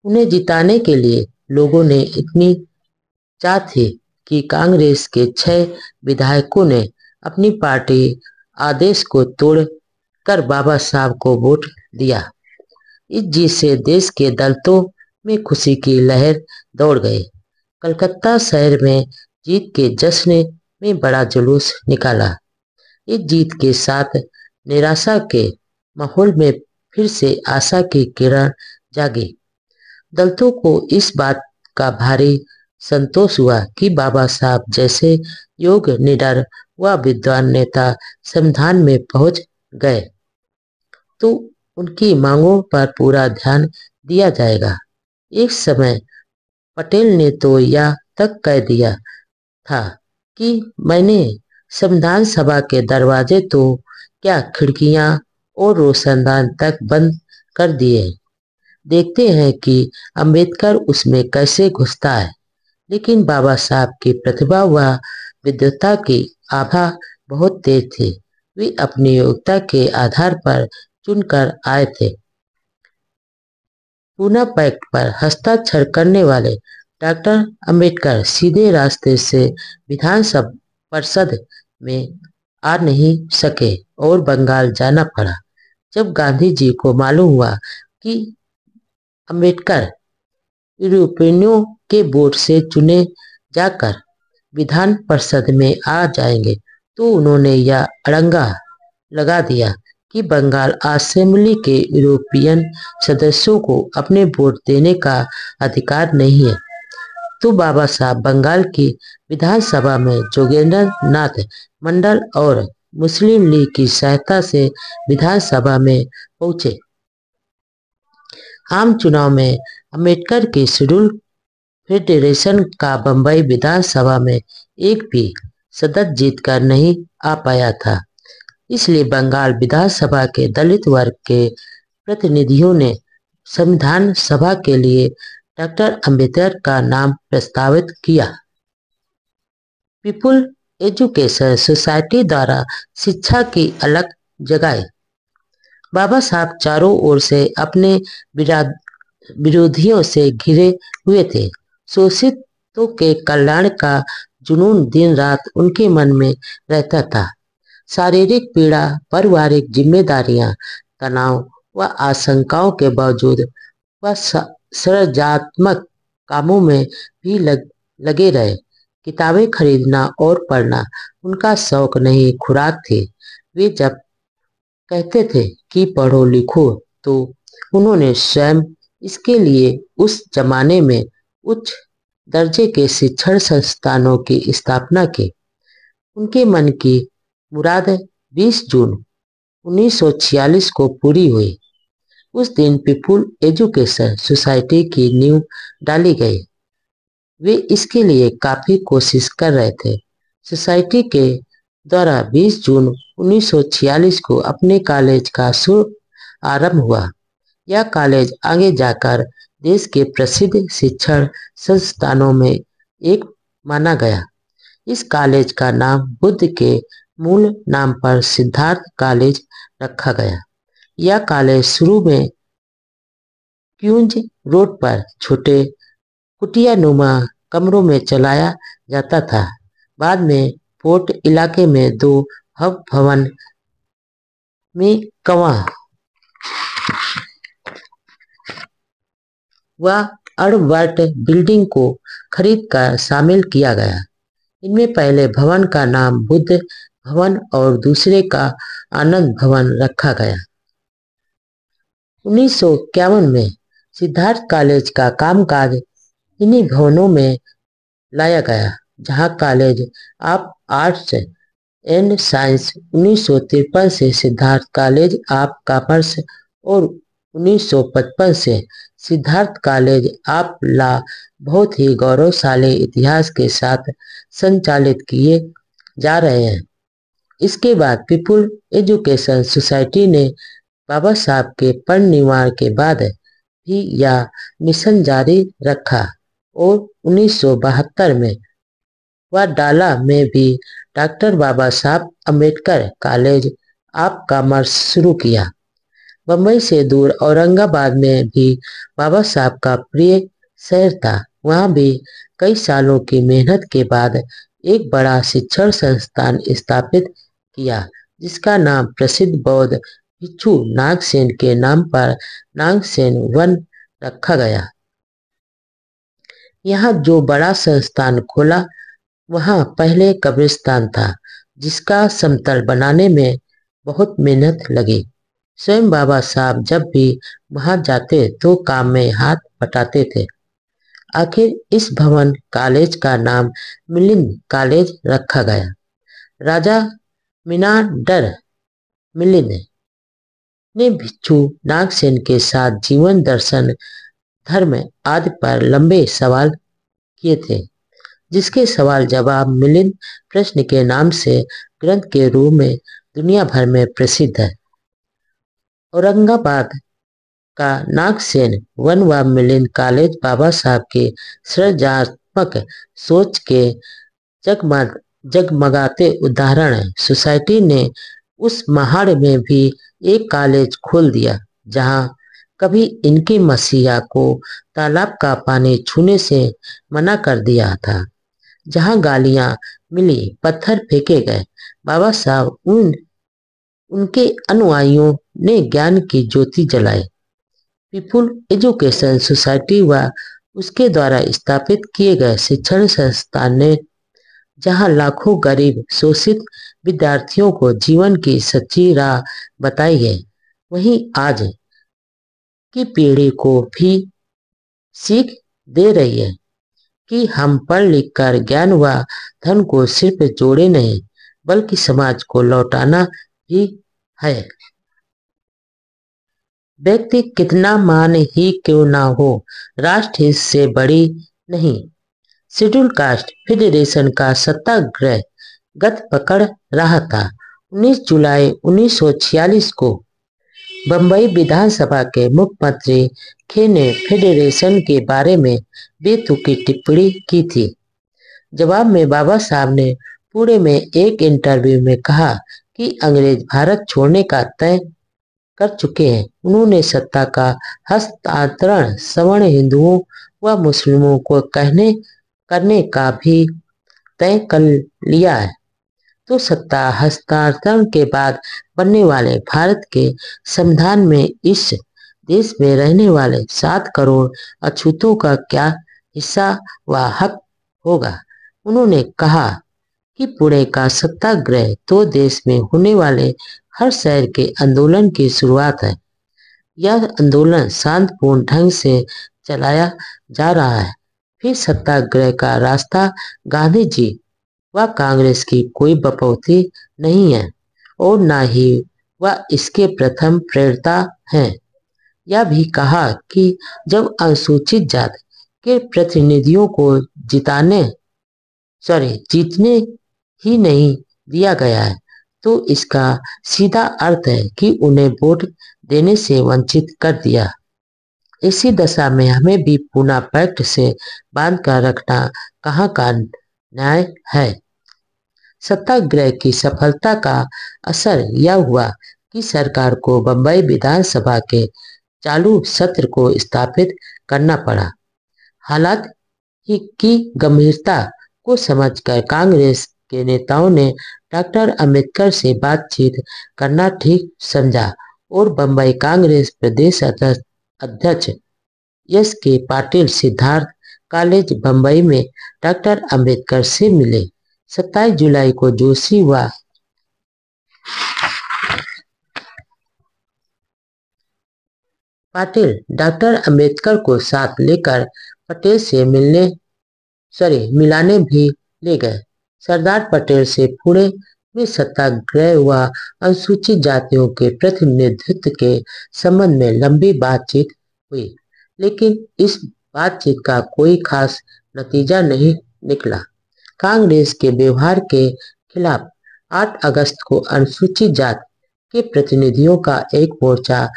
उन्हें जिताने के लिए लोगों ने इतनी चाह थी कि कांग्रेस के 6 विधायकों ने अपनी पार्टी आदेश को तोड़ कर बाबा साहब को वोट दिया। इस जीत से देश के दलितों में खुशी की लहर दौड़ गई। कलकत्ता शहर में जीत के जश्न में बड़ा जुलूस निकाला। इस जीत के साथ निराशा के माहौल में फिर से आशा की किरण जागी। दलितों को इस बात का भारी संतोष हुआ कि बाबा साहब जैसे योग्य, निडर व विद्वान नेता संविधान में पहुंच गए तो उनकी मांगों पर पूरा ध्यान दिया जाएगा। एक समय पटेल ने तो यह तक कह दिया था कि मैंने संविधान सभा के दरवाजे तो क्या खिड़कियां और रोशनदान तक बंद कर दिए। देखते हैं कि अंबेडकर उसमें कैसे घुसता है। लेकिन बाबा साहब की प्रतिभा व विद्वता की आभा बहुत तेज थी। वे अपनी योग्यता के आधार पर चुनकर आए थे। पूना पैक्ट पर हस्ताक्षर करने वाले डॉक्टर अंबेडकर सीधे रास्ते से विधान परिषद में आ नहीं सके और बंगाल जाना पड़ा। जब गांधी जी को मालूम हुआ कि अंबेडकर यूरोपियनों के वोट से चुने जाकर विधान परिषद में आ जाएंगे तो उन्होंने यह अड़ंगा लगा दिया कि बंगाल असेंबली के यूरोपियन सदस्यों को अपने वोट देने का अधिकार नहीं है। तो बाबा साहब बंगाल की विधानसभा में जोगेंद्र नाथ मंडल और मुस्लिम लीग की सहायता से विधानसभा में पहुंचे। आम चुनाव में अंबेडकर की शेड्यूल फेडरेशन का बंबई विधानसभा में एक भी सदस्य जीतकर नहीं आ पाया था। इसलिए बंगाल विधानसभा के दलित वर्ग के प्रतिनिधियों ने संविधान सभा के लिए डॉक्टर अंबेडकर का नाम प्रस्तावित किया। पीपुल एजुकेशन सोसाइटी द्वारा शिक्षा की अलग जगाई। बाबा साहब चारों ओर से अपने विरोधियों से घिरे हुए थे। शोषितों के कल्याण का जुनून दिन रात उनके मन में रहता था। शारीरिक पीड़ा, पारिवारिक जिम्मेदारियां, तनाव व आशंकाओं के बावजूद वह सृजनात्मक कामों में भी लगे रहे। किताबें खरीदना और पढ़ना उनका शौक नहीं, खुराक थी। वे जब कहते थे कि पढ़ो लिखो, तो उन्होंने स्वयं इसके लिए उस जमाने में उच्च दर्जे के शिक्षण संस्थानों की स्थापना की। उनके मन की मुराद 20 जून 1946 को पूरी हुई। उस दिन पीपुल एजुकेशन सोसाइटी की नींव डाली गई। वे इसके लिए काफी कोशिश कर रहे थे। सोसाइटी के द्वारा 20 जून 1946 को अपने कॉलेज का शुभ आरंभ हुआ। यह कॉलेज आगे जाकर देश के प्रसिद्ध शिक्षण संस्थानों में एक माना गया। इस कॉलेज का नाम बुद्ध के मूल नाम पर सिद्धार्थ कॉलेज रखा गया। यह कॉलेज शुरू में क्यूंज रोड पर छोटे कुटियानुमा कमरों में चलाया जाता था। बाद में फोर्ट इलाके में 2 हब भवन में कवा व अर्बर्ट बिल्डिंग को खरीदकर शामिल किया गया। इनमें पहले भवन का नाम बुद्ध भवन और दूसरे का आनंद भवन रखा गया। 1951 में सिद्धार्थ कॉलेज का कामकाज इन्हीं भवनों में लाया गया, जहां college of arts and science 1953 से सिद्धार्थ कॉलेज ऑफ कॉमर्स और 1955 से सिद्धार्थ कॉलेज ऑफ लॉ बहुत ही गौरवशाली इतिहास के साथ संचालित किए जा रहे हैं। इसके बाद पीपुल एजुकेशन सोसाइटी ने बाबा साहब के परिनिर्वाण के बाद भी यह मिशन जारी रखा और 1972 में वाडाला में भी doctor Baba Saheb Ambedkar college of commerce शुरू किया। बम्बई से दूर औरंगाबाद में भी बाबा साहब का प्रिय शहर था। वहाँ भी कई सालों की मेहनत के बाद एक बड़ा शिक्षण संस्थान स्थापित किया, जिसका नाम प्रसिद्ध बौद्ध भिक्षु नागसेन के नाम पर नागसेन वन रखा गया। यहाँ जो बड़ा संस्थान खोला, वहाँ पहले कब्रिस्तान था, जिसका समतल बनाने में बहुत मेहनत लगी। स्वयं बाबा साहब जब भी वहां जाते तो काम में हाथ बटाते थे। आखिर इस भवन कॉलेज का नाम मिलिंद कॉलेज रखा गया। राजा मिनांडर मिलिंद ने भिक्षु नागसेन के साथ जीवन दर्शन, धर्म आदि पर लंबे सवाल किए थे, जिसके सवाल जवाब मिलिंद प्रश्न के नाम से ग्रंथ के रूप में दुनिया भर में प्रसिद्ध है। औरंगाबाद का नागसेन वन व मिलिंद कॉलेज बाबा साहब के सृजनात्मक सोच के जगमगाते उदाहरण है। सोसाइटी ने उस महाड़ में भी एक कॉलेज खोल दिया, जहां कभी इनके मसीहा को तालाब का पानी छूने से मना कर दिया था, जहां गालियां मिली, पत्थर फेंके गए। बाबा साहब उनके अनुयायियों ने ज्ञान की ज्योति जलाई। पीपुल एजुकेशन सोसाइटी व उसके द्वारा स्थापित किए गए शिक्षण संस्थान ने जहां लाखों गरीब शोषित विद्यार्थियों को जीवन की सच्ची राह बताई है, वहीं आज की पीढ़ी को भी सीख दे रही है कि हम पढ़ लिख कर ज्ञान व धन को सिर्फ जोड़े नहीं, बल्कि समाज को लौटाना भी है। व्यक्ति कितना मान ही क्यों ना हो, राष्ट्र हित से बड़ी नहीं। शेड्यूल कास्ट फेडरेशन का सत्याग्रह गत पकड़ रहा था। 19 जुलाई 1946 को बंबई विधानसभा के मुख्यमंत्री खे ने फेडरेशन के बारे में बेतुकी टिप्पणी की थी। जवाब में बाबा साहब ने पुणे में एक इंटरव्यू में कहा कि अंग्रेज भारत छोड़ने का तय कर चुके हैं। उन्होंने सत्ता का हस्तांतरण सवर्ण हिंदुओं व मुस्लिमों को करने का भी तय कर लिया है। तो सत्ता हस्तांतरण के बाद बनने वाले भारत के संविधान में इस देश में रहने वाले 7 करोड़ अछूतों का क्या हिस्सा व हक होगा। उन्होंने कहा कि पुणे का सत्याग्रह तो देश में होने वाले हर शहर के आंदोलन की शुरुआत है। यह आंदोलन शांतिपूर्ण ढंग से चलाया जा रहा है। फिर सत्याग्रह का रास्ता गांधी जी व कांग्रेस की कोई बपौती नहीं है और न ही वह इसके प्रथम प्रेरता हैं। यह भी कहा कि जब अनुसूचित जाति के प्रतिनिधियों को जीतने ही नहीं दिया गया है तो इसका सीधा अर्थ है कि उन्हें वोट देने से वंचित कर दिया। इसी दशा में हमें भी पूना पैक्ट से बांध कर रखना कहाँ का न्याय है। सत्याग्रह की सफलता का असर यह हुआ कि सरकार को बंबई विधानसभा के चालू सत्र को स्थापित करना पड़ा। हालात की गंभीरता को समझकर कांग्रेस के नेताओं ने डॉक्टर अंबेडकर से बातचीत करना ठीक समझा और बंबई कांग्रेस प्रदेश अध्यक्ष एस के पाटिल सिद्धार्थ कॉलेज बंबई में डॉक्टर अंबेडकर से मिले। 27 जुलाई को जोशी व पाटिल डॉक्टर अंबेडकर को साथ लेकर पटेल से मिलाने भी ले गए। सरदार पटेल से पुणे में सत्याग्रह व अनुसूचित जातियों के प्रतिनिधित्व के संबंध में लंबी बातचीत हुई, लेकिन इस बातचीत का कोई खास नतीजा नहीं निकला। कांग्रेस के व्यवहार के खिलाफ 8 अगस्त को अनुसूचित जाति के प्रतिनिधियों का एक मोर्चा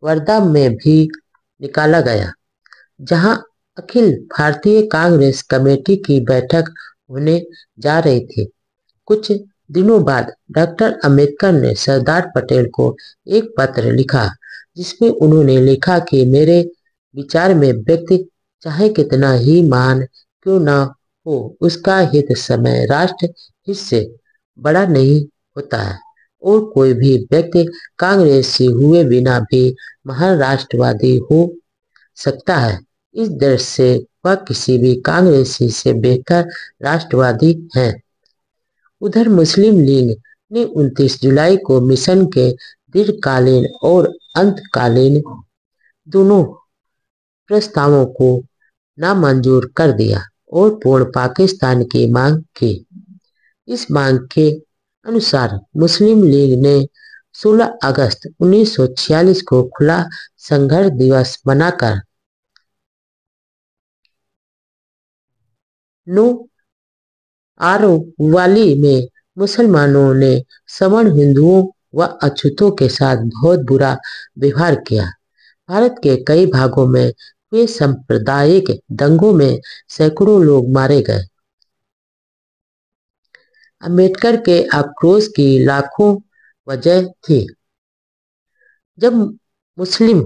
वर्धा में भी निकाला गया, जहां अखिल भारतीय कांग्रेस कमेटी की बैठक होने जा रही थी। कुछ दिनों बाद डॉक्टर अंबेडकर ने सरदार पटेल को एक पत्र लिखा, जिसमें उन्होंने लिखा कि मेरे विचार में व्यक्ति चाहे कितना ही महान क्यों न हो, उसका हित समय राष्ट्र हित से बड़ा नहीं होता है और कोई भी व्यक्ति कांग्रेसी हुए बिना भी महान राष्ट्रवादी हो सकता है। इस दृष्टि से वह किसी भी कांग्रेसी से बेहतर राष्ट्रवादी हैं। उधर मुस्लिम लीग ने 29 जुलाई को मिशन के दीर्घकालीन और अंतकालीन दोनों प्रस्तावों को नामंजूर कर दिया और पूर्ण पाकिस्तान की मांग की। इस मांग के अनुसार मुस्लिम लीग ने 16 अगस्त 1946 को खुला संघर्ष दिवस मनाकर आरोवाली में मुसलमानों ने सवर्ण हिंदुओं व अछूतों के साथ बहुत बुरा व्यवहार किया। भारत के कई भागों में हुए सांप्रदायिक दंगों में सैकड़ों लोग मारे गए। अंबेडकर के आक्रोश की लाखों वजह थी। जब मुस्लिम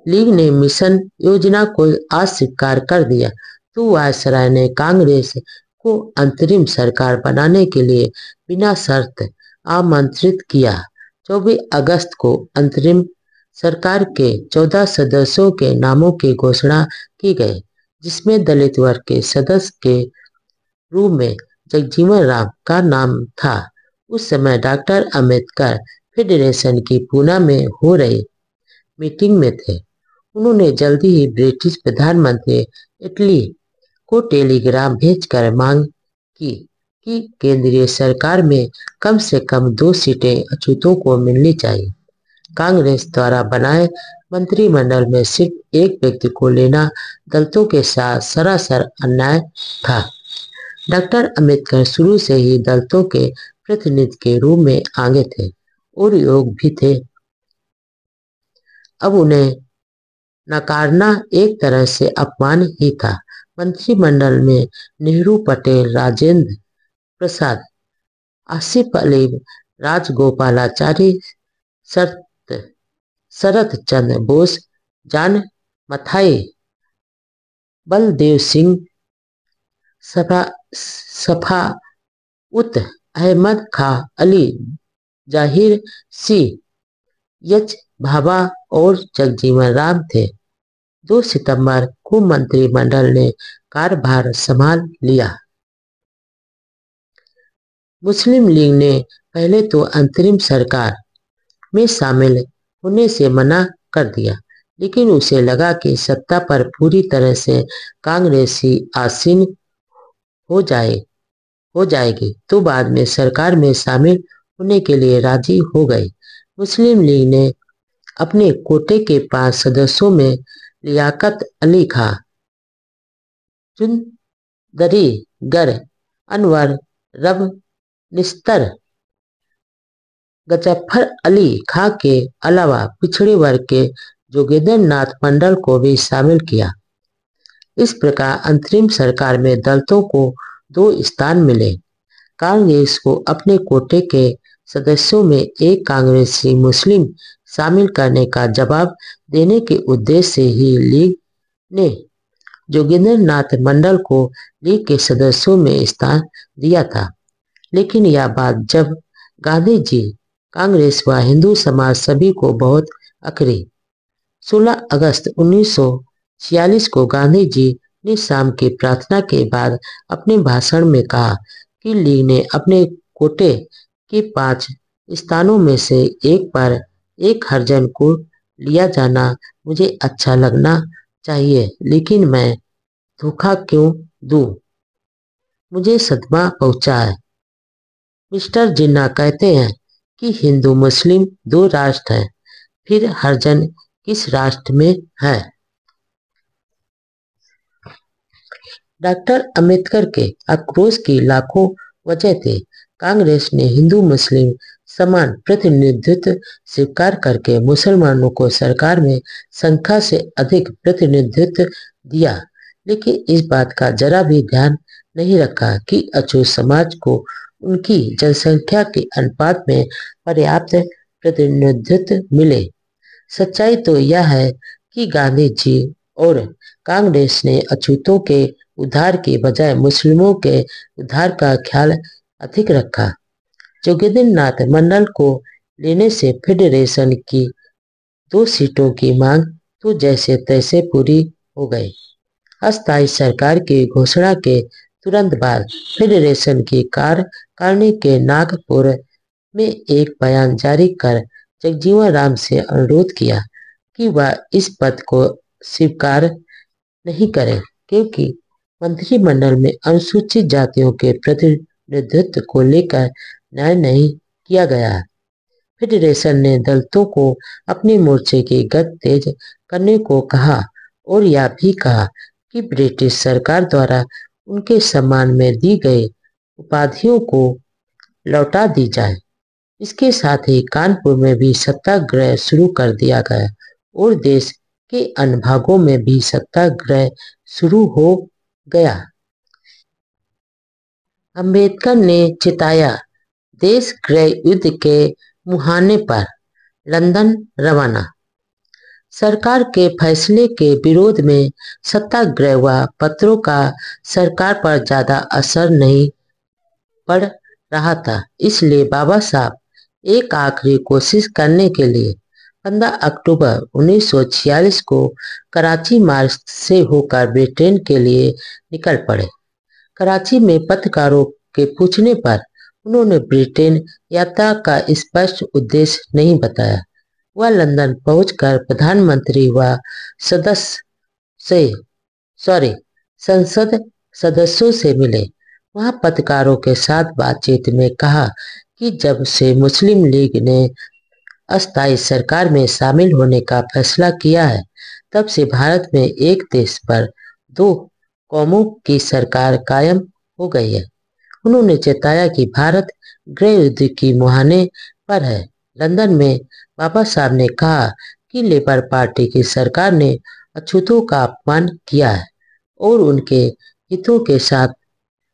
लीग ने मिशन योजना को अस्वीकार कर दिया तो वायसराय ने कांग्रेस को अंतरिम सरकार बनाने के लिए बिना शर्त आमंत्रित किया। 24 अगस्त को अंतरिम सरकार के 14 सदस्यों के नामों की घोषणा की गई, जिसमें दलित वर्ग के सदस्य के रूप में जगजीवन राम का नाम था। उस समय डॉक्टर अंबेडकर फेडरेशन की पूना में हो रही मीटिंग में थे। उन्होंने जल्दी ही ब्रिटिश प्रधानमंत्री इटली को टेलीग्राम भेजकर मांग की कि केंद्रीय सरकार में कम से कम 2 सीटें अछूतों को मिलनी चाहिए। कांग्रेस द्वारा बनाए मंत्रिमंडल में सिर्फ एक व्यक्ति को लेना दलितों के साथ सरासर अन्याय था। डॉक्टर अंबेडकर शुरू से ही दलितों के प्रतिनिधि के रूप में आगे थे और योग्य भी थे। अब उन्हें नकारना एक तरह से अपमान ही था। मंत्रिमंडल में नेहरू, पटेल, राजेंद्र प्रसाद, आसिफ अली, राजगोपालाचारी, शरत चंद्र बोस, जान मथाई, बलदेव सिंह, सफाउत अहमद खां अली, जाहिर सिंह, एच भाभा और जगजीवन राम थे। 2 सितंबर को मंत्रिमंडल ने कार्यभार संभाल लिया। मुस्लिम लीग ने पहले तो अंतरिम सरकार में शामिल होने से मना कर दिया, लेकिन उसे लगा कि सत्ता पर पूरी तरह से कांग्रेस ही आसीन हो जाएगी, तो बाद में सरकार में शामिल होने के लिए राजी हो गई। मुस्लिम लीग ने अपने कोटे के 5 सदस्यों में लियाकत अली खां, चुंदरी गर अनवर, रब निस्तर गजफ्फर अली खां के अलावा पिछड़े वर्ग के जोगेंद्र नाथ मंडल को भी शामिल किया। इस प्रकार अंतरिम सरकार में दलितों को 2 स्थान मिले। कांग्रेस को अपने कोटे के सदस्यों में एक कांग्रेसी मुस्लिम शामिल करने का जवाब देने के उद्देश्य से ही लीग ने जोगेंद्र नाथ मंडल को लीग के सदस्यों में स्थान दिया था। लेकिन यह बात जब गांधी जी, कांग्रेस व हिंदू समाज सभी को बहुत अखरी। 16 अगस्त 1946 को गांधी जी ने शाम की प्रार्थना के बाद अपने भाषण में कहा कि लीग ने अपने कोटे के 5 स्थानों में से एक पर एक हरिजन को लिया जाना मुझे अच्छा लगना चाहिए, लेकिन मैं धोखा क्यों दूं? मुझे सदमा पहुंचा है। मिस्टर जिन्ना कहते हैं कि हिंदू मुस्लिम 2 राष्ट्र हैं, फिर हरिजन किस राष्ट्र में है? डॉक्टर अंबेडकर के आक्रोश की लाखों वजह थे। कांग्रेस ने हिंदू मुस्लिम समान प्रतिनिधित्व स्वीकार करके मुसलमानों को सरकार में संख्या से अधिक प्रतिनिधित्व दिया, लेकिन इस बात का जरा भी ध्यान नहीं रखा कि अछूत समाज को उनकी जनसंख्या के अनुपात में पर्याप्त प्रतिनिधित्व मिले। सच्चाई तो यह है कि गांधी जी और कांग्रेस ने अछूतों के उद्धार के बजाय मुस्लिमों के उद्धार का ख्याल अधिक रखा। जोगेंद्र नाथ मंडल को लेने से फेडरेशन की 2 सीटों की मांग तो जैसे तैसे पूरी हो गई। अस्थायी सरकार की घोषणा के तुरंत बाद फेडरेशन की कार्यकारिणी के नागपुर में एक बयान जारी कर जगजीवन राम से अनुरोध किया कि वह इस पद को स्वीकार नहीं करें, क्योंकि मंत्रिमंडल में अनुसूचित जातियों के प्रतिनिधित्व को लेकर न्याय नहीं किया गया है। फेडरेशन ने दलितों को अपने मोर्चे की गति तेज करने को कहा और यह भी कहा कि ब्रिटिश सरकार द्वारा उनके सम्मान में दी गई उपाधियों को लौटा दी जाए। इसके साथ ही कानपुर में भी सत्याग्रह शुरू कर दिया गया और देश के अन्य भागों में भी सत्याग्रह शुरू हो गया। अंबेडकर ने चिताया देश गृह युद्ध के मुहाने पर लंदन रवाना। सरकार के फैसले के विरोध में सत्याग्रह व पत्रों का सरकार पर ज्यादा असर नहीं पड़ रहा था, इसलिए बाबा साहब एक आखिरी कोशिश करने के लिए 15 अक्टूबर 1946 को कराची मार्ग से होकर ब्रिटेन के लिए निकल पड़े। कराची में पत्रकारों के पूछने पर उन्होंने ब्रिटेन यात्रा का स्पष्ट उद्देश्य नहीं बताया। वह लंदन पहुंचकर प्रधानमंत्री व संसद सदस्यों से मिले। वहां पत्रकारों के साथ बातचीत में कहा कि जब से मुस्लिम लीग ने अस्थायी सरकार में शामिल होने का फैसला किया है, तब से भारत में एक देश पर 2 कौमों की सरकार कायम हो गई है। उन्होंने चेताया कि भारत गृह युद्ध की मुहाने पर है। लंदन में बाबा साहब ने कहा कि लेबर पार्टी की सरकार ने अछूतों का अपमान किया है और उनके हितों के साथ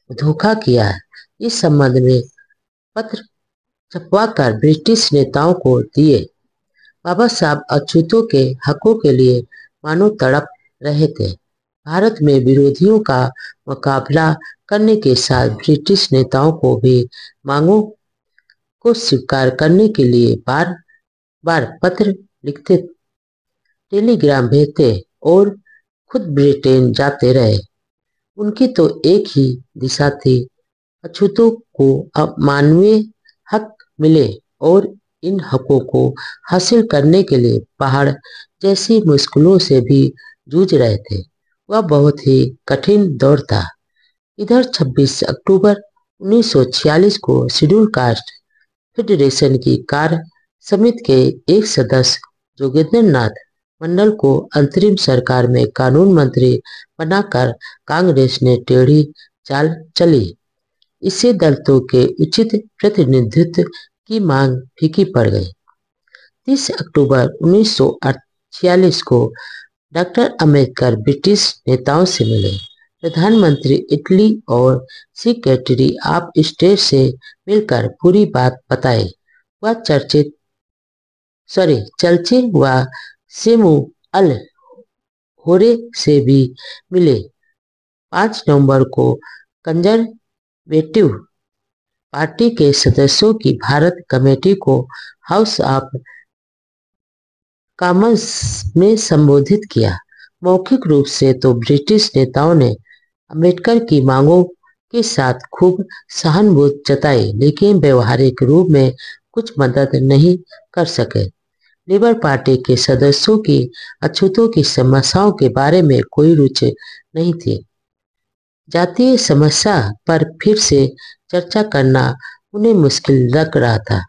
धोखा किया है। इस संबंध में पत्र छपवाकर ब्रिटिश नेताओं को दिए। बाबा साहब अछूतों के हकों के लिए मानो तड़प रहे थे। भारत में विरोधियों का मुकाबला करने के साथ ब्रिटिश नेताओं को भी मांगों को स्वीकार करने के लिए बार बार पत्र लिखते, टेलीग्राम भेजते और खुद ब्रिटेन जाते रहे। उनकी तो एक ही दिशा थी, अछूतों को अब मानवीय हक मिले, और इन हकों को हासिल करने के लिए पहाड़ जैसी मुश्किलों से भी जूझ रहे थे। वह बहुत ही कठिन दौर था। इधर 26 अक्टूबर 1946 को शेड्यूल कास्ट फेडरेशन की कार्य समिति के एक सदस्य जोगेंद्र नाथ मंडल को अंतरिम सरकार में कानून मंत्री बनाकर कांग्रेस ने टेढ़ी चाल चली। इससे दलितों के उचित प्रतिनिधित्व की मांग फीकी पड़ गई। 30 अक्टूबर 1946 को डॉक्टर अंबेडकर ब्रिटिश नेताओं से मिले। प्रधानमंत्री इटली और सेक्रेटरी ऑफ स्टेट से मिलकर पूरी बात बताई। वह चर्चिल व सेमुअल होरे से भी मिले। 5 नवंबर को कंजर्वेटिव पार्टी के सदस्यों की भारत कमेटी को हाउस ऑफ कॉमन्स में संबोधित किया। मौखिक रूप से तो ब्रिटिश नेताओं ने अंबेडकर की मांगों के साथ खूब सहानुभूति जताई, लेकिन व्यवहारिक रूप में कुछ मदद नहीं कर सके। लेबर पार्टी के सदस्यों की अछूतों की समस्याओं के बारे में कोई रुचि नहीं थी। जातीय समस्या पर फिर से चर्चा करना उन्हें मुश्किल लग रहा था।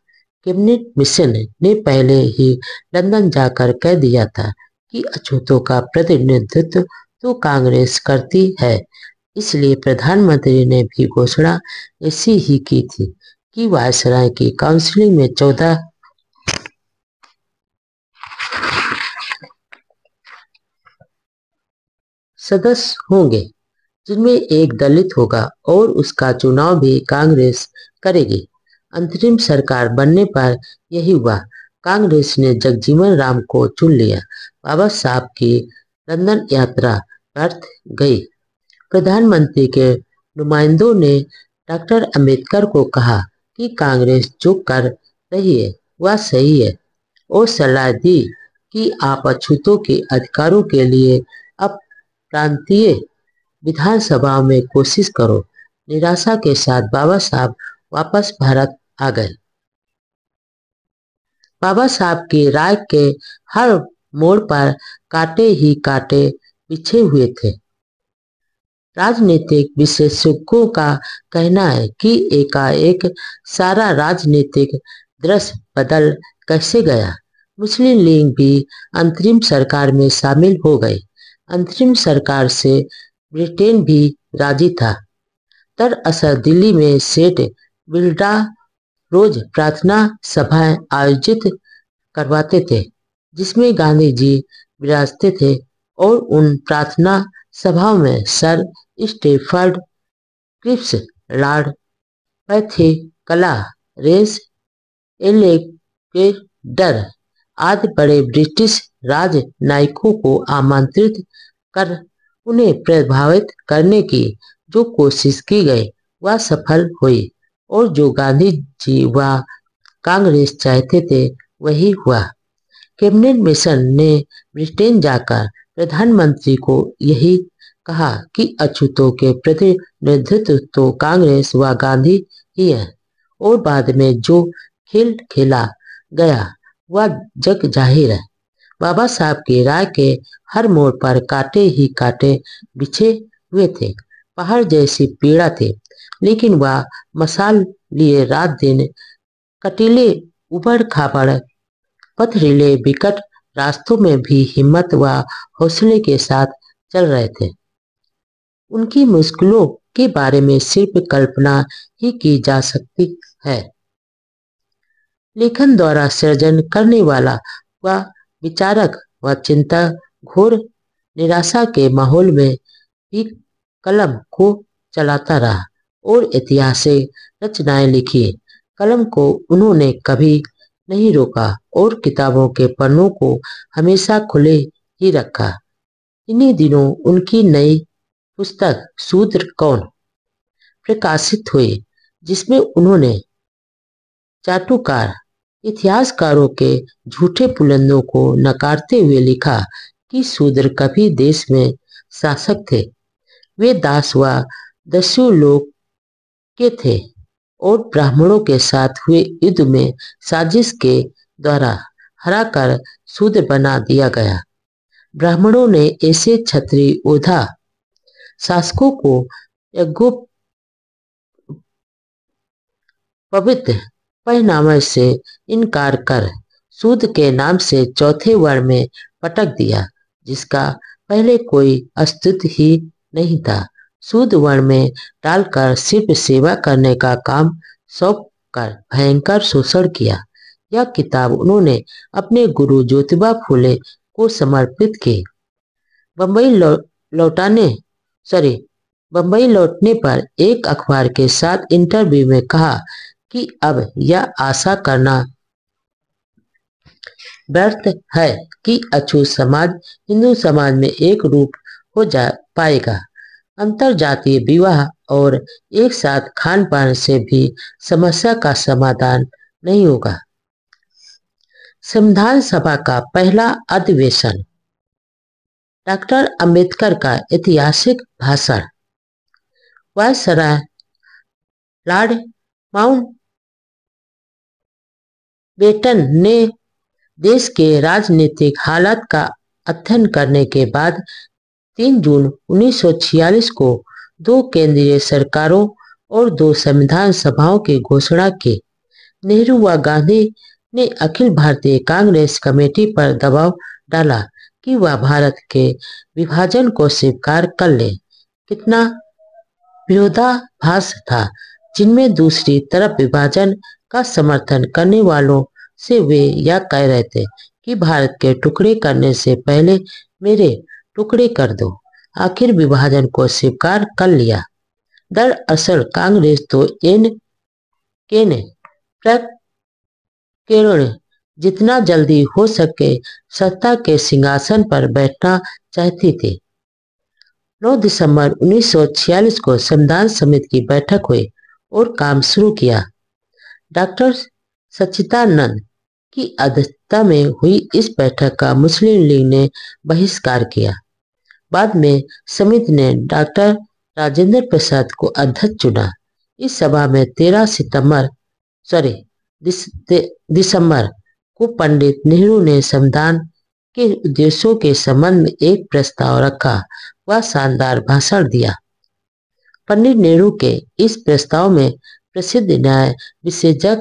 कैबिनेट मिशन ने पहले ही लंदन जाकर कह दिया था कि अछूतों का प्रतिनिधित्व तो कांग्रेस करती है। इसलिए प्रधानमंत्री ने भी घोषणा ऐसी ही की थी कि वायसराय की काउंसिल में 14 सदस्य होंगे, जिनमें एक दलित होगा, और उसका चुनाव भी कांग्रेस करेगी। अंतरिम सरकार बनने पर यही हुआ। कांग्रेस ने जगजीवन राम को चुन लिया। बाबा साहब की लंदन यात्रा व्यर्थ गई। प्रधानमंत्री के नुमाइंदों ने डॉक्टर अंबेडकर को कहा कि कांग्रेस जो कर रही है वह सही है, और सलाह दी कि आप अछूतों के अधिकारों के लिए अब प्रांतीय विधानसभा में कोशिश करो। निराशा के साथ बाबा साहब वापस भारत आ गए। बाबा साहब की राय के हर मोड़ पर कांटे ही कांटे बिछे हुए थे। राजनीतिक विशेषज्ञों का कहना है कि एकाएक सारा राजनीतिक दृश्य बदल कैसे गया। मुस्लिम लीग भी अंतरिम सरकार में शामिल हो गई। अंतरिम सरकार से ब्रिटेन भी राजी था। दरअसल दिल्ली में सेठ बिल्डा रोज प्रार्थना सभाएं आयोजित करवाते थे, जिसमें गांधी जी विराजते थे, और उन प्रार्थना सभाओं में sir Stafford Cripps, lord Pethick Lawrence, रेस एलेक्जेंडर आदि बड़े ब्रिटिश राजनयिकों को आमंत्रित कर उन्हें प्रभावित करने की जो कोशिश की गई वह सफल हुई, और जो गांधी जी व कांग्रेस चाहते थे वही हुआ। कैबिनेट मिशन ने ब्रिटेन जाकर प्रधानमंत्री को यही कहा कि अछूतों के प्रतिनिधित्व तो कांग्रेस व गांधी ही है, और बाद में जो खेल खेला गया वह जग जाहिर है। बाबा साहब की राय के हर मोड़ पर कांटे ही कांटे बिछे हुए थे। पहाड़ जैसी पीड़ा थी, लेकिन वह मशाल लिए रात दिन कटीले उबड़ खाबड़ पथरीले विकट रास्तों में भी हिम्मत व हौसले के साथ चल रहे थे। उनकी मुश्किलों के बारे में सिर्फ कल्पना ही की जा सकती है। लेखन द्वारा सृजन करने वाला व विचारक व चिंता घोर निराशा के माहौल में भी कलम को चलाता रहा और ऐतिहासिक रचनाएं लिखी। कलम को उन्होंने कभी नहीं रोका और किताबों के पन्नों को हमेशा खुले ही रखा। इन्हीं दिनों उनकी नई पुस्तक शूद्र कौन प्रकाशित हुए, जिसमें उन्होंने चाटुकार इतिहासकारों के झूठे पुलंदों को नकारते हुए लिखा कि शूद्र कभी देश में शासक थे। वे दास व दस्यु लोग के थे और ब्राह्मणों के साथ हुए युद्ध में साजिश के द्वारा हराकर शूद्र बना दिया गया। ब्राह्मणों ने ऐसे क्षत्रिय योद्धा शासकों को पवित्र पहनावे से इनकार कर शूद्र के नाम से चौथे वर्ण में पटक दिया, जिसका पहले कोई अस्तित्व ही नहीं था। शूद्र वर्ण में डालकर सिर्फ सेवा करने का काम सौंप कर भयंकर शोषण किया। यह किताब उन्होंने अपने गुरु ज्योतिबा फुले को समर्पित की। बंबई लौटने पर एक अखबार के साथ इंटरव्यू में कहा कि अब यह आशा करना व्यर्थ है कि अछूत समाज हिंदू समाज में एक रूप हो जा पाएगा। अंतरजातीय विवाह और एक साथ खान पान से भी समस्या का समाधान नहीं होगा। संविधान सभा का पहला अधिवेशन। डॉक्टर अंबेडकर का ऐतिहासिक भाषण। वायसराय लॉर्ड माउंटबेटन ने देश के राजनीतिक हालात का अध्ययन करने के बाद 3 जून 1946 को 2 केंद्रीय सरकारों और 2 संविधान सभाओं की घोषणा की। नेहरू व गांधी ने अखिल भारतीय कांग्रेस कमेटी पर दबाव डाला कि वह भारत के विभाजन को स्वीकार कर ले। कितना विरोधाभास था, जिनमें दूसरी तरफ विभाजन का समर्थन करने वालों से वे यह कह रहे थे कि भारत के टुकड़े करने से पहले मेरे टुकड़े कर दो। आखिर विभाजन को स्वीकार कर लिया। दरअसल कांग्रेस तो जितना जल्दी हो सके सत्ता के सिंहासन पर बैठना चाहती थी। 9 दिसंबर 1946 को संविधान समिति की बैठक हुई और काम शुरू किया। डॉक्टर सच्चिदानंद की अध्यक्षता में हुई इस बैठक का मुस्लिम लीग ने बहिष्कार किया। बाद में समिति ने डॉक्टर राजेंद्र प्रसाद को अध्यक्ष चुना। इस सभा में 13 दिसंबर को पंडित नेहरू ने संविधान के उद्देश्यों के संबंध में एक प्रस्ताव रखा व शानदार भाषण दिया। पंडित नेहरू के इस प्रस्ताव में प्रसिद्ध न्याय विशेषज्ञ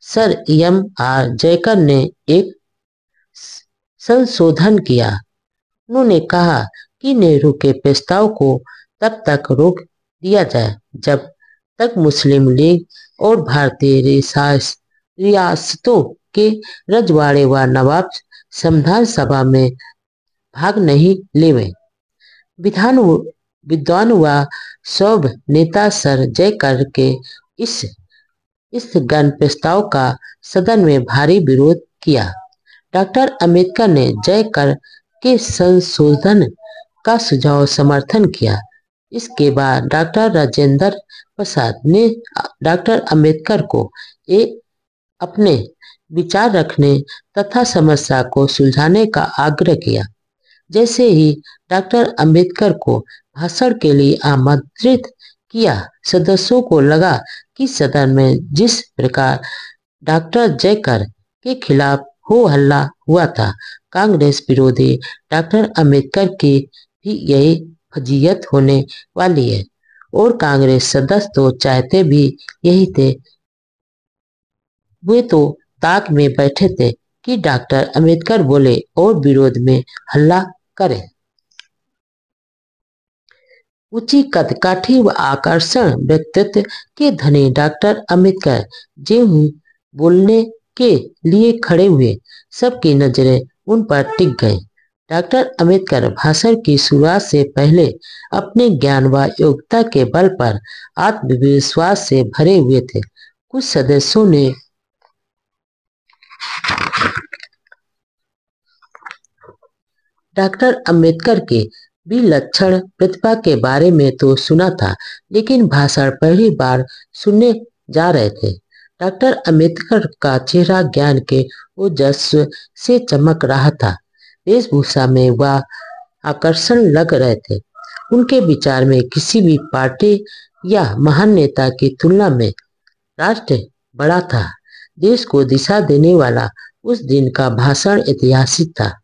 सर M.R. जयकर ने एक संशोधन किया। उन्होंने कहा कि नेहरू के प्रस्ताव को तब तक रोक दिया जाए जब तक मुस्लिम लीग और भारतीय रियासतों के रजवाड़े व नवाब संविधान सभा में भाग नहीं लेवे। विद्वान व सौभ नेता सर जयकर के इस गण प्रस्ताव का सदन में भारी विरोध किया। डॉक्टर अंबेडकर ने जयकर के संशोधन का सुझाव समर्थन किया। इसके बाद डॉक्टर राजेंद्र प्रसाद ने डॉक्टर अंबेडकर को अपने विचार रखने तथा समस्या को सुलझाने का आग्रह किया। जैसे ही डॉक्टर अंबेडकर को भाषण के लिए आमंत्रित किया, सदस्यों को लगा कि सदन में जिस प्रकार डॉक्टर जयकर के खिलाफ हो हल्ला हुआ था, कांग्रेस विरोधी डॉक्टर अंबेडकर की भी यही फजीयत होने वाली है और कांग्रेस सदस्य तो चाहते भी यही थे। वे तो ताक में बैठे थे कि डॉक्टर अंबेडकर बोले और विरोध में हल्ला करें। ऊंची कदकाठी व आकर्षण व्यक्तित्व के धनी डॉक्टर अंबेडकर ज्यों बोलने के लिए खड़े हुए, सबकी नजरें उन पर टिक गई। डॉक्टर अंबेडकर भाषण की शुरुआत से पहले अपने ज्ञान व योग्यता के बल पर आत्मविश्वास से भरे हुए थे। कुछ सदस्यों ने डॉक्टर अंबेडकर के विलक्षण प्रतिभा के बारे में तो सुना था, लेकिन भाषण पहली बार सुनने जा रहे थे। डॉक्टर अंबेडकर का चेहरा ज्ञान के ओजस्व से चमक रहा था। वेशभूषा में वह आकर्षण लग रहे थे। उनके विचार में किसी भी पार्टी या महान नेता की तुलना में राष्ट्र बड़ा था। देश को दिशा देने वाला उस दिन का भाषण ऐतिहासिक था।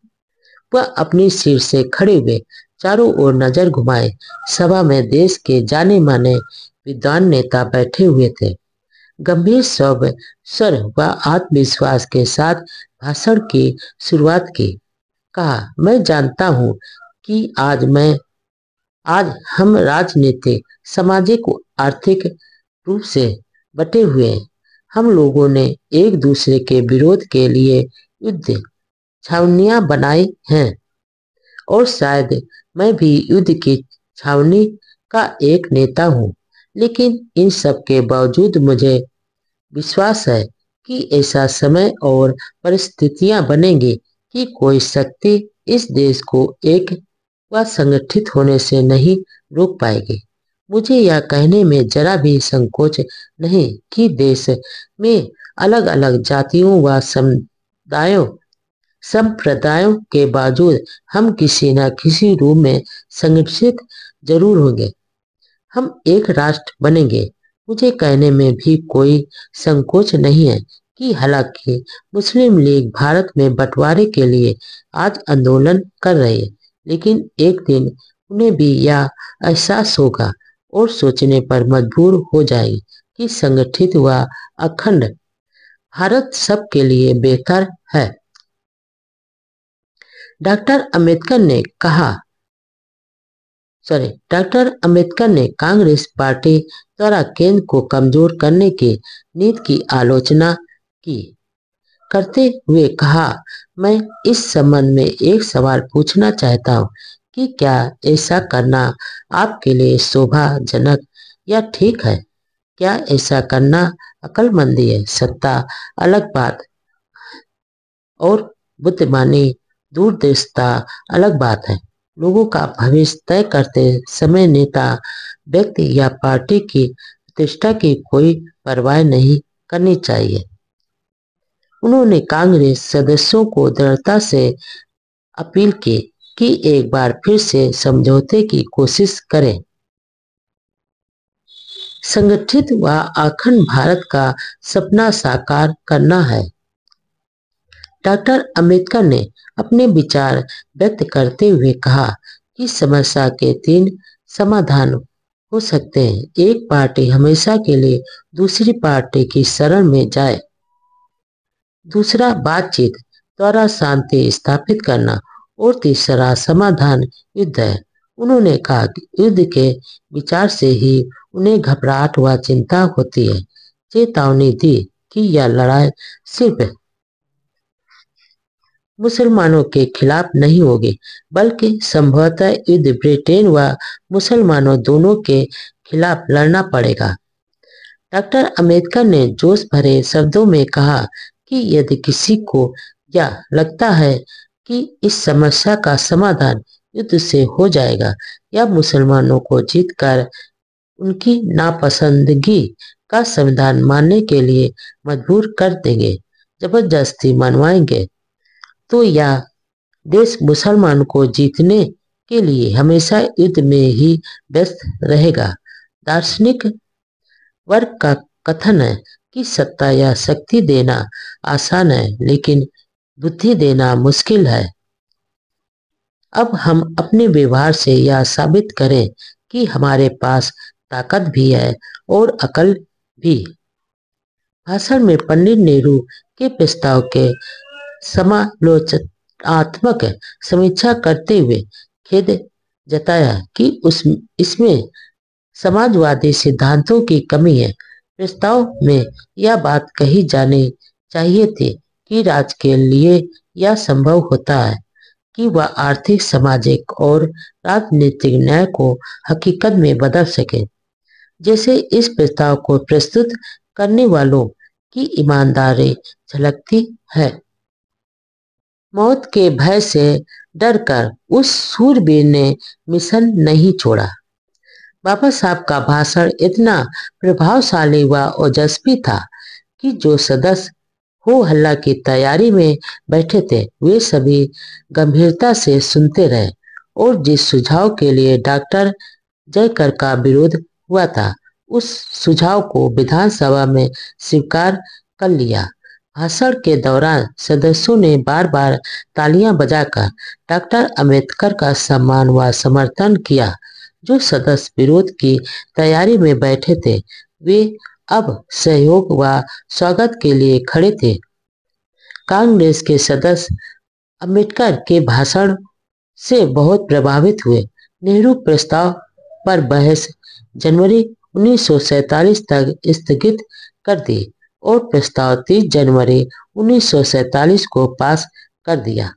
वह अपनी सीट से खड़े हुए चारों ओर नजर घुमाए। सभा में देश के जाने माने विद्वान नेता बैठे हुए थे। गंभीर स्वर व आत्मविश्वास के साथ भाषण की शुरुआत की। कहा, मैं जानता हूं कि आज हम राजनीतिक, सामाजिक, आर्थिक रूप से बटे हुए हैं। हम लोगों ने एक दूसरे के विरोध के लिए युद्ध छावनियां बनाई हैं, और शायद मैं भी युद्ध की छावनी का एक नेता हूं। लेकिन इन सब के बावजूद मुझे विश्वास है कि ऐसा समय और परिस्थितियां बनेंगी कि कोई शक्ति इस देश को एक व संगठित होने से नहीं रोक पाएगी। मुझे यह कहने में जरा भी संकोच नहीं कि देश में अलग अलग जातियों व संप्रदायों के बावजूद हम किसी न किसी रूप में संगठित जरूर होंगे। हम एक राष्ट्र बनेंगे। मुझे कहने में भी कोई संकोच नहीं है कि हालांकि मुस्लिम लीग भारत में बंटवारे के लिए आज आंदोलन कर रही है, लेकिन एक दिन उन्हें भी यह एहसास होगा और सोचने पर मजबूर हो जाएगी कि संगठित व अखंड भारत सबके लिए बेहतर है। डॉक्टर अंबेडकर ने कांग्रेस पार्टी द्वारा केंद्र को कमजोर करने की नीति की आलोचना की करते हुए कहा, मैं इस संबंध में एक सवाल पूछना चाहता हूं कि क्या ऐसा करना आपके लिए शोभाजनक या ठीक है? क्या ऐसा करना अक्लमंदी है? सत्ता अलग बात और बुद्धिमानी दूरदर्शिता अलग बात है। लोगों का भविष्य तय करते समय नेता, व्यक्ति या पार्टी की प्रतिष्ठा की कोई परवाह नहीं करनी चाहिए। उन्होंने कांग्रेस सदस्यों को दृढ़ता से अपील की कि एक बार फिर से समझौते की कोशिश करें। संगठित व अखंड भारत का सपना साकार करना है। डॉक्टर अंबेडकर ने अपने विचार व्यक्त करते हुए कहा कि समस्या के 3 समाधान हो सकते हैं। एक पार्टी हमेशा के लिए दूसरी पार्टी की शरण में जाए। दूसरा, बातचीत द्वारा शांति स्थापित करना। और तीसरा समाधान युद्ध है। उन्होंने कहा कि युद्ध के विचार से ही उन्हें घबराहट व चिंता होती है। चेतावनी दी कि यह लड़ाई सिर्फ मुसलमानों के खिलाफ नहीं होगी, बल्कि संभवतः युद्ध ब्रिटेन व मुसलमानों दोनों के खिलाफ लड़ना पड़ेगा। डॉक्टर अंबेडकर ने जोश भरे शब्दों में कहा कि यदि किसी को यह लगता है कि इस समस्या का समाधान युद्ध से हो जाएगा या मुसलमानों को जीतकर उनकी नापसंदगी का संविधान मानने के लिए मजबूर कर देंगे, जबरदस्ती मनवाएंगे, तो यह देश मुसलमान को जीतने के लिए हमेशा युद्ध में ही व्यस्त रहेगा। दार्शनिक वर्ग का कथन है कि सत्ता या शक्ति देना आसान है, लेकिन बुद्धि देना मुश्किल है। अब हम अपने व्यवहार से यह साबित करें कि हमारे पास ताकत भी है और अकल भी। भाषण में पंडित नेहरू के प्रस्ताव के समालोचनात्मक समीक्षा करते हुए खेद जताया कि इसमें समाजवादी सिद्धांतों की कमी है। प्रस्ताव में यह बात कही जानी चाहिए थी कि राज्य के लिए यह संभव होता है कि वह आर्थिक, सामाजिक और राजनीतिक न्याय को हकीकत में बदल सके। जैसे इस प्रस्ताव को प्रस्तुत करने वालों की ईमानदारी झलकती है। मौत के भय से डर कर उस सूरबीर ने मिशन नहीं छोड़ा। बाबा साहब का भाषण इतना प्रभावशाली व ओजस्वी था कि जो सदस्य हो हल्ला की तैयारी में बैठे थे वे सभी गंभीरता से सुनते रहे और जिस सुझाव के लिए डॉक्टर जयकर का विरोध हुआ था उस सुझाव को विधानसभा में स्वीकार कर लिया। भाषण के दौरान सदस्यों ने बार बार तालियां बजाकर डॉक्टर अंबेडकर का सम्मान व समर्थन किया। जो सदस्य विरोध की तैयारी में बैठे थे वे अब सहयोग व स्वागत के लिए खड़े थे। कांग्रेस के सदस्य अंबेडकर के भाषण से बहुत प्रभावित हुए। नेहरू प्रस्ताव पर बहस जनवरी 1947 तक स्थगित कर दी और प्रस्ताव 30 जनवरी 1947 को पास कर दिया।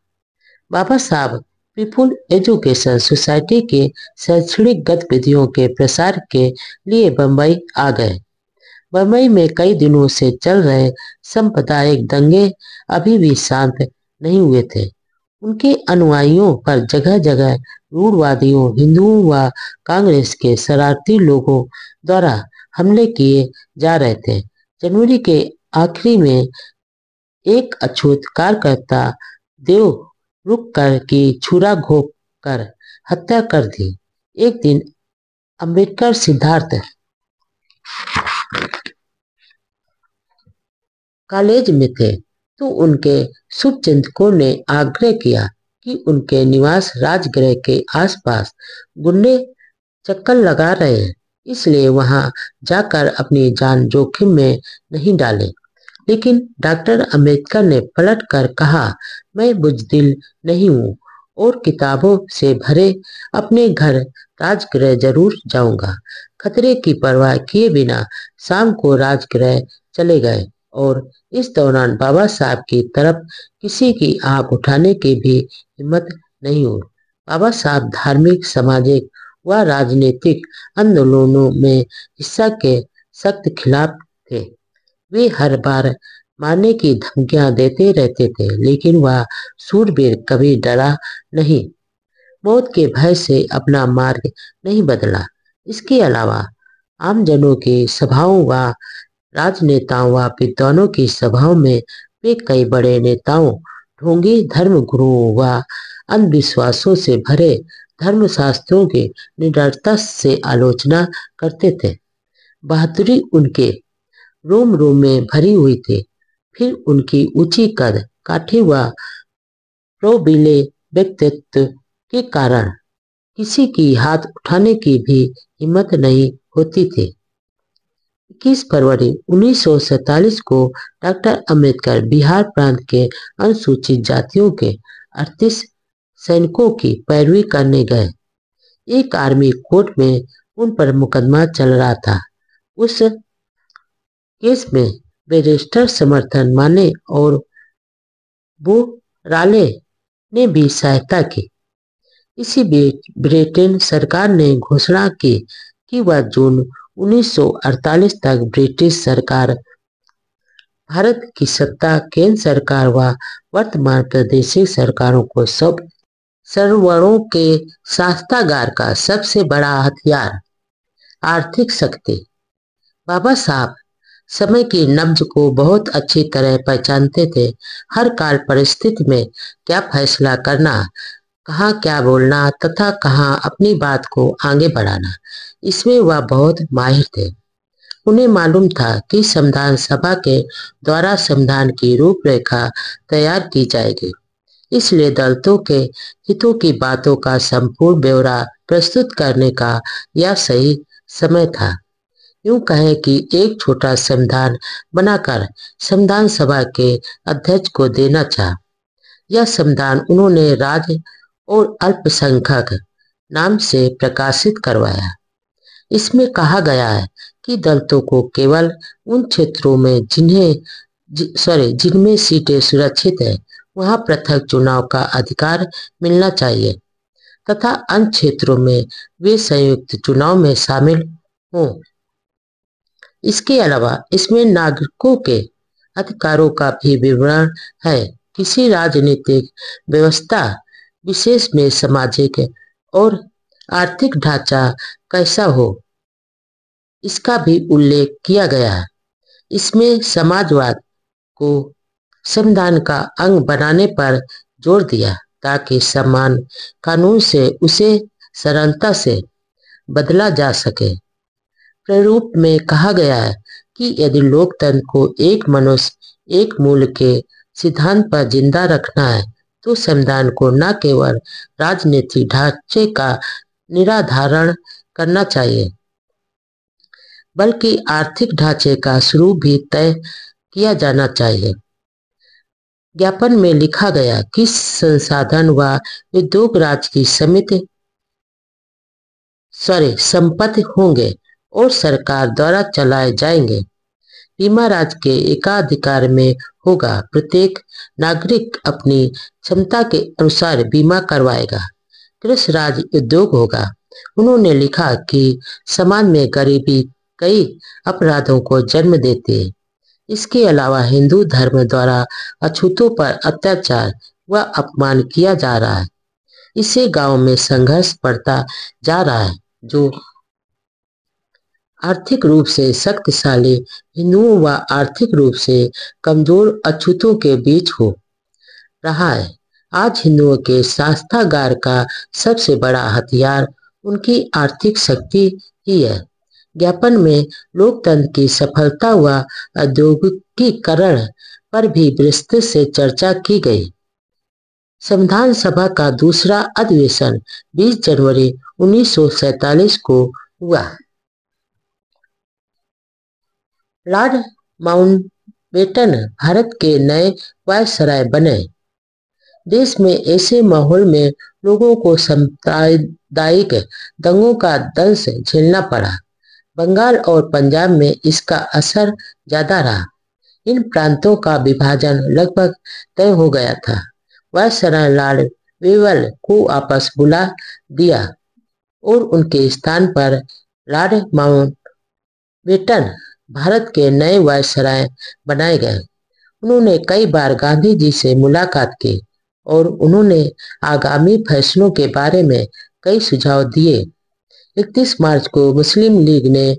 बाबा साहब पीपुल एजुकेशन सोसाइटी के शैक्षणिक गतिविधियों के प्रसार के लिए बम्बई आ गए। बम्बई में कई दिनों से चल रहे सांप्रदायिक दंगे अभी भी शांत नहीं हुए थे। उनके अनुयायियों पर जगह जगह रूढ़वादियों, हिंदुओं व कांग्रेस के शरारती लोगों द्वारा हमले किए जा रहे थे। जनवरी के आखिरी में एक अछूत कार्यकर्ता देव रुककर की छुरा घोंप कर हत्या कर दी। एक दिन अंबेडकर सिद्धार्थ कॉलेज में थे तो उनके शुभचिंतकों ने आग्रह किया कि उनके निवास राजगृह के आसपास गुंडे चक्कर लगा रहे हैं, इसलिए वहां जाकर अपनी जान जोखिम में नहीं डालें। लेकिन डॉक्टर अंबेडकर ने पलट कर कहा, मैं बुजदिल नहीं हूँ और किताबों से भरे अपने घर राजगृह जरूर जाऊंगा। खतरे की परवाह किए बिना शाम को राजगृह चले गए और इस दौरान बाबा साहब की तरफ किसी की आंख उठाने की भी हिम्मत नहीं हुई। बाबा साहब धार्मिक, सामाजिक व राजनीतिक आंदोलनों में हिस्सा के सख्त खिलाफ थे। वे हर बार मारने की धमकियां देते रहते थे, लेकिन वह सूरबीर कभी डरा नहीं, मौत के भय से अपना मार्ग नहीं बदला। इसके अलावा आमजनों की सभाओं व राजनेताओं व विद्वानों की सभाओं में वे कई बड़े नेताओं, ढोंगी धर्मगुरुओं व अंधविश्वासों से भरे धर्मशास्त्रों की निडरता से आलोचना करते थे। बहादुरी उनके रोम रोम में भरी हुई थी। फिर उनकी ऊंची कद काठी व प्रोबिले व्यक्तित्व के कारण किसी की हाथ उठाने की भी हिम्मत नहीं होती थी। 21 फरवरी 1947 को डॉक्टर अंबेडकर बिहार प्रांत के अनुसूचित जातियों के 38 सैनिकों की पैरवी करने गए। एक आर्मी कोर्ट में उन पर मुकदमा चल रहा था। उस केस में बैरिस्टर समर्थन माने और बोराले ने भी सहायता की। इसी बीच ब्रिटेन सरकार ने घोषणा की कि वह जून 1948 तक ब्रिटिश सरकार, भारत की सत्ता केंद्र सरकार व वर्तमान प्रादेशिक सरकारों को सब सर्वणों के शास्त्रागार का सबसे बड़ा हथियार आर्थिक शक्ति। बाबा साहब समय की नब्ज को बहुत अच्छी तरह पहचानते थे। हर काल परिस्थिति में क्या फैसला करना, कहाँ क्या बोलना तथा कहाँ अपनी बात को आगे बढ़ाना, इसमें वह बहुत माहिर थे। उन्हें मालूम था कि संविधान सभा के द्वारा संविधान की रूपरेखा तैयार की जाएगी, इसलिए दलितों के हितों की बातों का संपूर्ण ब्यौरा प्रस्तुत करने का यह सही समय था। यूं कहें कि एक छोटा संविधान बनाकर संविधान सभा के अध्यक्ष को देना चाहा। यह संविधान उन्होंने राज्य और अल्पसंख्यक नाम से प्रकाशित करवाया। इसमें कहा गया है कि दलितों को केवल उन क्षेत्रों में जिनमें सीटें सुरक्षित है वहां पृथक चुनाव का अधिकार मिलना चाहिए तथा अन्य क्षेत्रों में वे संयुक्त चुनाव में शामिल हों। इसके अलावा इसमें नागरिकों के अधिकारों का भी विवरण है। किसी राजनीतिक व्यवस्था विशेष में सामाजिक और आर्थिक ढांचा कैसा हो, इसका भी उल्लेख किया गया है। इसमें समाजवाद को संविधान का अंग बनाने पर जोर दिया ताकि समान कानून से उसे सरलता से बदला जा सके। प्रारूप में कहा गया है कि यदि लोकतंत्र को एक मनुष्य एक मूल्य के सिद्धांत पर जिंदा रखना है तो संविधान को न केवल राजनीतिक ढांचे का निराधारण करना चाहिए बल्कि आर्थिक ढांचे का स्वरूप भी तय किया जाना चाहिए। ज्ञापन में लिखा गया कि संसाधन व उद्योग राज्य की संपत्ति होंगे और सरकार द्वारा चलाए जाएंगे। बीमा राज्य के एकाधिकार में होगा। प्रत्येक नागरिक अपनी क्षमता के अनुसार बीमा करवाएगा। कृषि राज्य उद्योग होगा। उन्होंने लिखा कि समाज में गरीबी कई अपराधों को जन्म देती है। इसके अलावा हिंदू धर्म द्वारा अछूतों पर अत्याचार व अपमान किया जा रहा है। इससे गांव में संघर्ष बढ़ता जा रहा है जो आर्थिक रूप से शक्तिशाली हिंदुओं व आर्थिक रूप से कमजोर अछूतों के बीच हो रहा है। आज हिंदुओं के शास्त्रागार का सबसे बड़ा हथियार उनकी आर्थिक शक्ति ही है। ज्ञापन में लोकतंत्र की सफलता व औद्योगिकीकरण पर भी विस्तृत से चर्चा की गई। संविधान सभा का दूसरा अधिवेशन 20 जनवरी 1947 को हुआ। लॉर्ड माउंटबेटन भारत के नए वायसराय बने। देश में ऐसे माहौल में लोगों को सांप्रदायिक दंगों का दंश झेलना पड़ा। बंगाल और पंजाब में इसका असर ज्यादा रहा। इन प्रांतों का विभाजन लगभग तय हो गया था। वायसराय लॉर्ड वेवल को वापस बुला दिया और उनके स्थान पर लॉर्ड माउंटबेटन भारत के नए वायसराय बनाए गए। उन्होंने कई बार गांधी जी से मुलाकात की और उन्होंने आगामी फैसलों के बारे में कई सुझाव दिए। 31 मार्च को मुस्लिम लीग ने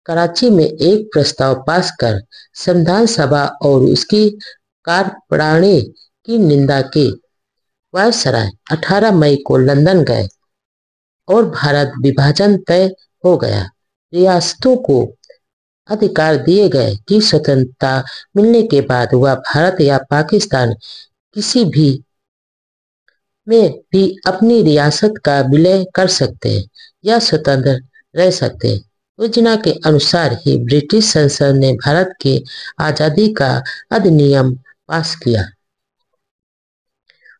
कराची में एक प्रस्ताव पास कर संविधान सभा और उसकी कार्यप्रणाली की निंदा की। वायसराय 18 मई को लंदन गए और भारत विभाजन तय हो गया। रियासतों को अधिकार दिए गए कि स्वतंत्रता मिलने के बाद वह भारत या पाकिस्तान किसी भी में भी अपनी रियासत का विलय कर सकते हैं या स्वतंत्र रह सकते हैं। योजना के अनुसार ही ब्रिटिश संसद ने भारत की आजादी का अधिनियम पास किया।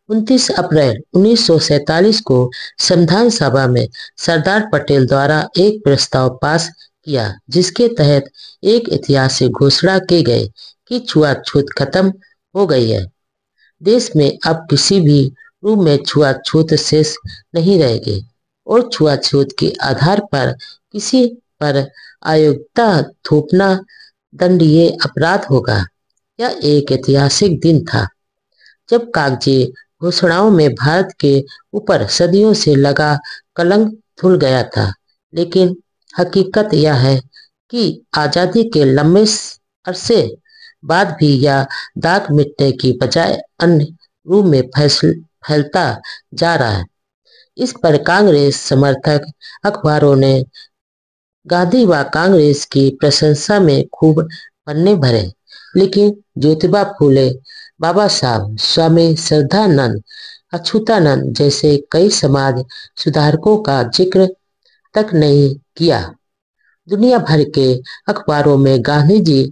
29 अप्रैल 1947 को संविधान सभा में सरदार पटेल द्वारा एक प्रस्ताव पास किया जिसके तहत एक ऐतिहासिक घोषणा की गई कि छुआछूत खत्म हो गई है। देश में अब किसी भी रूप में छुआछूत शेष नहीं रहेगी और छुआछूत के आधार पर किसी पर अयोग्यता थोपना दंडनीय अपराध होगा। यह एक ऐतिहासिक दिन था जब कागजी घोषणाओं में भारत के ऊपर सदियों से लगा कलंक धुल गया था। लेकिन हकीकत यह है कि आजादी के लंबे अरसे बाद भी यह दाग मिटने की बजाय अन्य रूप में फैलता जा रहा है। इस पर कांग्रेस समर्थक अखबारों ने गांधी व कांग्रेस की प्रशंसा में खूब पन्ने भरे, लेकिन ज्योतिबा फूले, बाबा साहब, स्वामी श्रद्धानंद, अच्युतानंद जैसे कई समाज सुधारकों का जिक्र तक नहीं किया। दुनिया भर के अखबारों में गांधी जी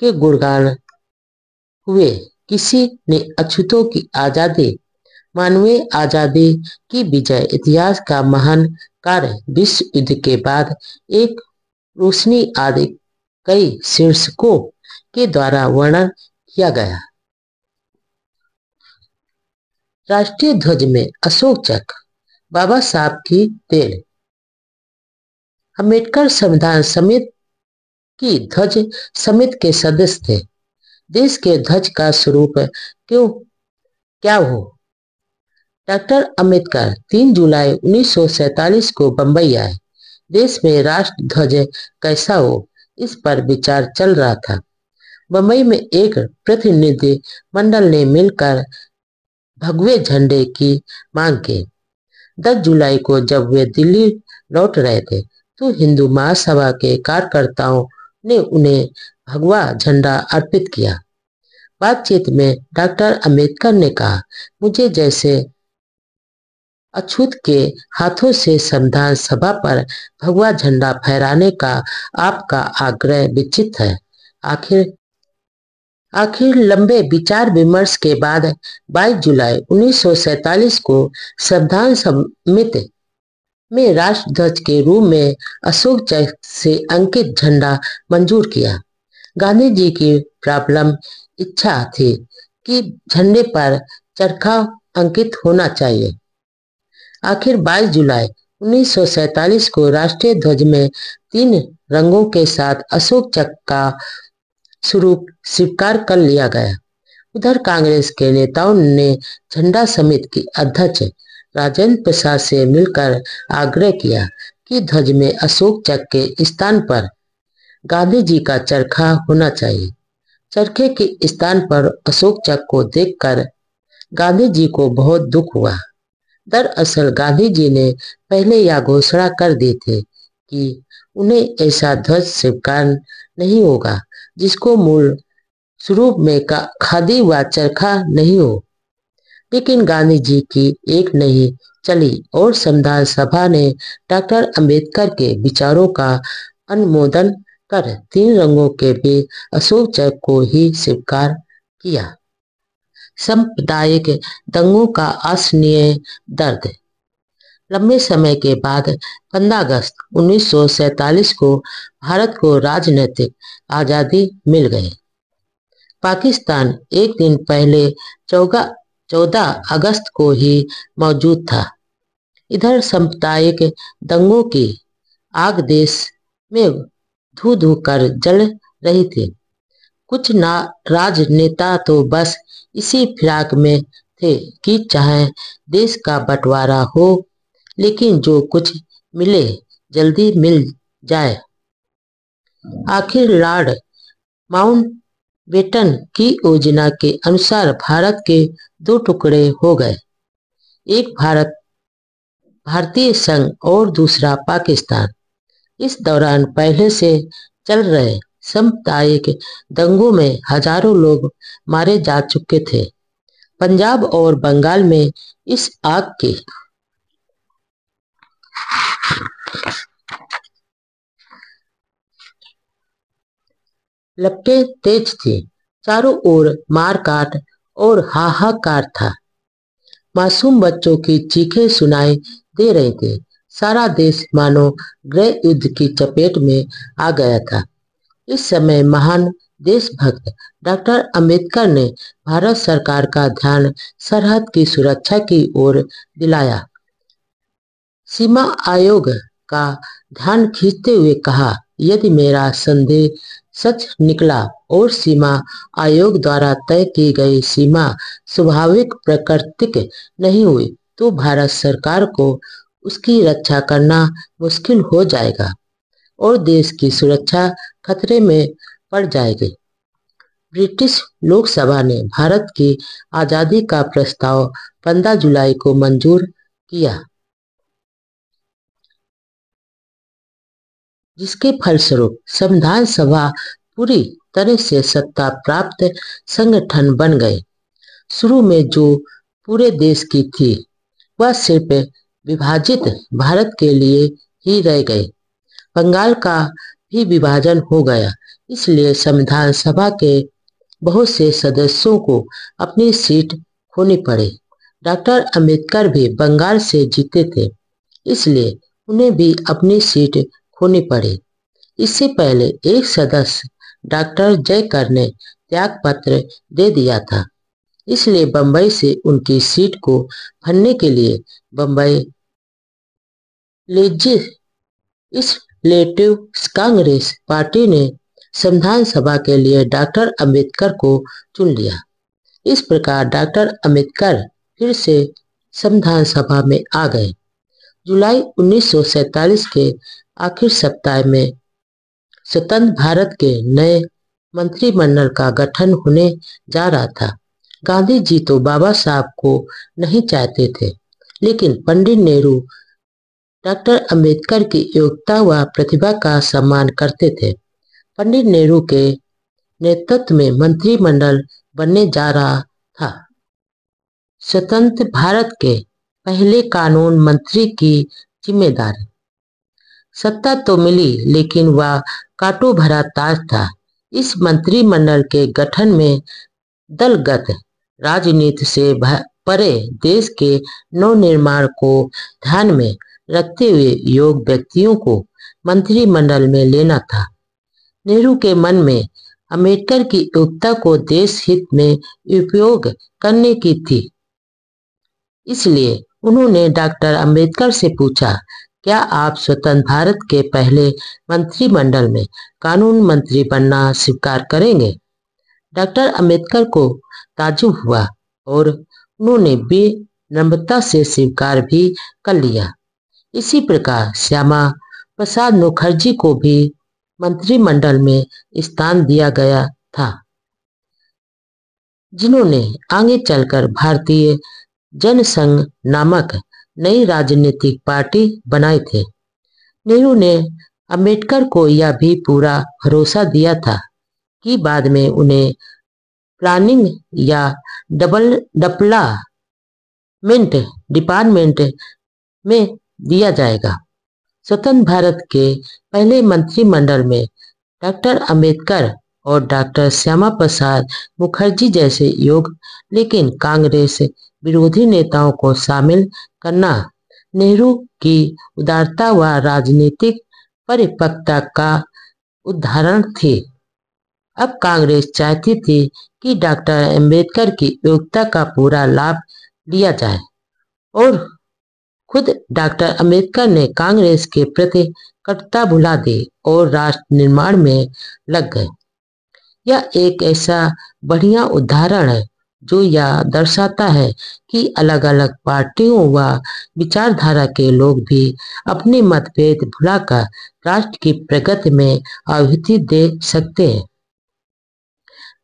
के गुणगान हुए। किसी ने अछूतों की आजादी, मानवीय आजादी की विजय, इतिहास का महान कार्य, विश्व युद्ध के बाद एक रोशनी आदि कई शीर्षकों के द्वारा वर्णन किया गया। राष्ट्रीय ध्वज में अशोक चक्र, बाबा साहब की देन। अम्बेडकर संविधान समिति की ध्वज समिति के सदस्य थे। देश के ध्वज का स्वरूप क्या हो, डॉक्टर अंबेडकर 3 जुलाई 1947 को बंबई आए। देश में राष्ट्र ध्वज कैसा हो, इस पर विचार चल रहा था। बंबई में एक प्रतिनिधि मंडल ने मिलकर भगवे झंडे की मांग की। 10 जुलाई को जब वे दिल्ली लौट रहे थे तो हिंदू महासभा के कार्यकर्ताओं ने उन्हें भगवा झंडा अर्पित किया। बातचीत में डॉक्टर अंबेडकर ने कहा, मुझे जैसे अछूत के हाथों से संविधान सभा पर भगवा झंडा फहराने का आपका आग्रह विचित्र है। आखिर लंबे विचार विमर्श के बाद 22 जुलाई 1947 को संविधान समिति में राष्ट्र ध्वज के रूप में अशोक चक्र से अंकित झंडा मंजूर किया। गांधी जी की प्रबल इच्छा थी कि झंडे पर चरखा अंकित होना चाहिए। आखिर 22 जुलाई 1947 को राष्ट्रीय ध्वज में 3 रंगों के साथ अशोक चक्र का स्वरूप स्वीकार कर लिया गया। उधर कांग्रेस के नेताओं ने झंडा समिति की अध्यक्ष राजेंद्र प्रसाद से मिलकर आग्रह किया कि ध्वज में अशोक चक्र के स्थान पर गांधी जी का चरखा होना चाहिए। चरखे के स्थान पर अशोक चक्र को देखकर गांधी जी को बहुत दुख हुआ। दरअसल गांधी जी ने पहले यह घोषणा कर दी थी कि उन्हें ऐसा ध्वज स्वीकार नहीं होगा जिसको मूल स्वरूप में खादी व चरखा नहीं हो। लेकिन गांधी जी की एक नहीं चली और संविधान सभा ने डॉक्टर अंबेडकर के विचारों का अनुमोदन कर 3 रंगों के भी अशोक चक्र को ही स्वीकार किया। सांप्रदायिक दंगों का असहनीय दर्द। लंबे समय के बाद 15 अगस्त 1947 को भारत को राजनीतिक आजादी मिल गई। पाकिस्तान एक दिन पहले 14 अगस्त को ही मौजूद था। इधर सांप्रदायिक दंगों की आग देश में धू धू कर जल रही थी। कुछ राजनेता तो बस इसी फिराक में थे कि चाहे देश का बंटवारा हो, लेकिन जो कुछ मिले जल्दी मिल जाए। आखिर लॉर्ड माउंटबेटन की योजना के अनुसार भारत के 2 टुकड़े हो गए, एक भारतीय संघ और दूसरा पाकिस्तान। इस दौरान पहले से चल रहे सांप्रदायिक दंगों में हजारों लोग मारे जा चुके थे। पंजाब और बंगाल में इस आग की लपटें तेज थी। चारों ओर मारकाट और हाहाकार था। मासूम बच्चों की चीखें सुनाई दे रही थी। सारा देश मानो गृह युद्ध की चपेट में आ गया था। इस समय महान देशभक्त डॉक्टर अंबेडकर ने भारत सरकार का ध्यान सरहद की सुरक्षा की ओर दिलाया। सीमा आयोग का ध्यान खींचते हुए कहा, यदि मेरा संदेह सच निकला और सीमा आयोग द्वारा तय की गई सीमा स्वाभाविक प्राकृतिक नहीं हुई तो भारत सरकार को उसकी रक्षा करना मुश्किल हो जाएगा और देश की सुरक्षा खतरे में पड़ जाएगी। ब्रिटिश लोकसभा ने भारत की आजादी का प्रस्ताव 15 जुलाई को मंजूर किया, जिसके फलस्वरूप संविधान सभा पूरी तरह से सत्ता प्राप्त संगठन बन गए। शुरू में जो पूरे देश की थी वह सिर्फ विभाजित भारत के लिए ही रह गई। बंगाल का भी विभाजन हो गया, इसलिए संविधान सभा के बहुत से सदस्यों को अपनी सीट खोनी पड़ी। डॉक्टर अंबेडकर भी बंगाल से जीते थे, इसलिए उन्हें भी अपनी सीट खोनी पड़ी। इससे पहले एक सदस्य डॉक्टर जयकर ने त्याग पत्र दे दिया था, इसलिए बंबई से उनकी सीट को भरने के लिए बंबई लेजिस्लेटिव कांग्रेस पार्टी ने संविधान सभा के लिए डॉक्टर अंबेडकर को चुन लिया। इस प्रकार डॉक्टर अंबेडकर फिर से संविधान सभा में आ गए। जुलाई 1947 के आखिर सप्ताह में स्वतंत्र भारत के नए मंत्रिमंडल का गठन होने जा रहा था। गांधी जी तो बाबा साहब को नहीं चाहते थे, लेकिन पंडित नेहरू डॉक्टर अंबेडकर की योग्यता व प्रतिभा का सम्मान करते थे। पंडित नेहरू के नेतृत्व में मंत्रिमंडल बनने जा रहा था। स्वतंत्र भारत के पहले कानून मंत्री की जिम्मेदारी। सत्ता तो मिली, लेकिन वह कांटों भरा ताज था। इस मंत्रिमंडल के गठन में दलगत राजनीति से परे देश के नवनिर्माण को ध्यान में रखते हुए योग्य व्यक्तियों को मंत्रिमंडल में लेना था। नेहरू के मन में अंबेडकर की योग्यता को देश हित में उपयोग करने की थी। इसलिए उन्होंने डॉक्टर अंबेडकर से पूछा, क्या आप स्वतंत्र भारत के पहले मंत्रिमंडल में कानून मंत्री बनना स्वीकार करेंगे? डॉक्टर अंबेडकर को ताज्जुब हुआ और उन्होंने विनम्रता से स्वीकार भी कर लिया। इसी प्रकार श्यामा प्रसाद मुखर्जी को भी मंत्रिमंडल में स्थान दिया गया था, जिन्होंने आगे चलकर भारतीय जनसंघ नामक नई राजनीतिक पार्टी बनाई थे। नेहरू ने अंबेडकर को यह भी पूरा भरोसा दिया था कि बाद में उन्हें प्लानिंग या डेवलपमेंट डिपार्टमेंट में दिया जाएगा। स्वतंत्र भारत के पहले मंत्रिमंडल में डॉक्टर अंबेडकर और डॉक्टर श्यामा प्रसाद मुखर्जी जैसे योग्य लेकिन कांग्रेस विरोधी नेताओं को शामिल करना नेहरू की उदारता व राजनीतिक परिपक्वता का उदाहरण थी। अब कांग्रेस चाहती थी कि डॉक्टर अंबेडकर की योग्यता का पूरा लाभ लिया जाए और खुद डॉक्टर अंबेडकर ने कांग्रेस के प्रति कटुता भुला दी और राष्ट्र निर्माण में लग गए। यह एक ऐसा बढ़िया उदाहरण है जो यह दर्शाता है कि अलग अलग पार्टियों व विचारधारा के लोग भी अपने मतभेद भुलाकर राष्ट्र की प्रगति में आहुति दे सकते हैं।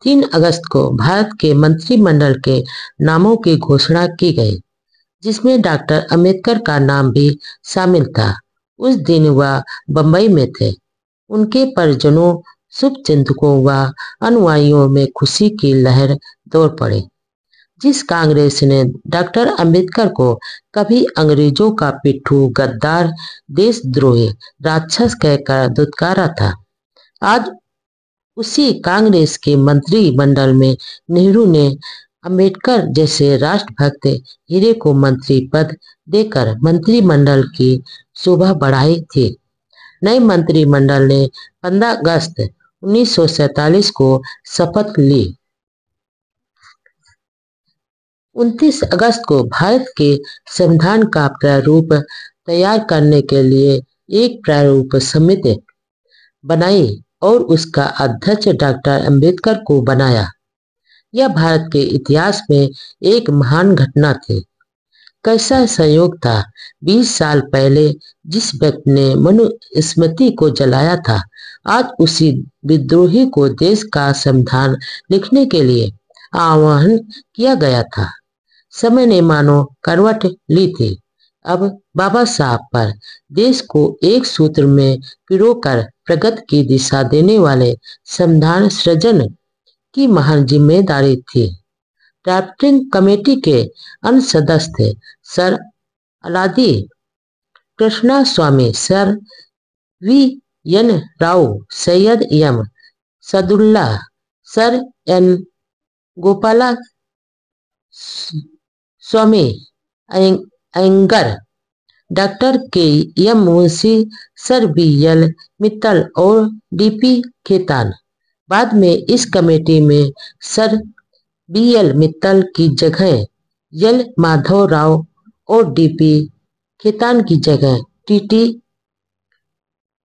3 अगस्त को भारत के मंत्रिमंडल के नामों की घोषणा की गई, जिसमें डॉक्टर अंबेडकर का नाम भी शामिल था। उस दिन वह बंबई में थे। उनके परिजनों, शुभचिंतकों व अनुयायियों में खुशी की लहर दौड़ पड़ी। जिस कांग्रेस ने डॉक्टर अंबेडकर को कभी अंग्रेजों का पिट्ठू, गद्दार, देशद्रोही, राक्षस कहकर दुत्कारा था, आज उसी कांग्रेस के मंत्रिमंडल में नेहरू ने अंबेडकर जैसे राष्ट्रभक्त हीरे को मंत्री पद देकर मंत्रिमंडल की शोभा बढ़ाई थी। नए मंत्रिमंडल ने 15 अगस्त 1947 को शपथ ली। 29 अगस्त को भारत के संविधान का प्रारूप तैयार करने के लिए एक प्रारूप समिति बनाई और उसका अध्यक्ष डॉक्टर अंबेडकर को बनाया। यह भारत के इतिहास में एक महान घटना थी। कैसा संयोग था, 20 साल पहले जिस व्यक्ति ने मनुस्मृति को जलाया था, आज उसी विद्रोही को देश का संविधान लिखने के लिए आह्वान किया गया था। समय ने मानो करवट ली थी। अब बाबा साहब पर देश को एक सूत्र में पिरोकर प्रगति की दिशा देने वाले संविधान सृजन की महान जिम्मेदारी थी। ड्राफ्टिंग कमेटी के अन्य सदस्य थे sir Alladi Krishna Swami, sir V N. Rao, Syed M. Saadulla, sir N. Gopala Swami Ayyangar, doctor K M. Munshi, sir B L. Mittal और डी.पी. खेतान। बाद में इस कमेटी में सर बी.एल. मित्तल की जगह एल. माधव राव और डी.पी. खेतान की जगह टी.टी.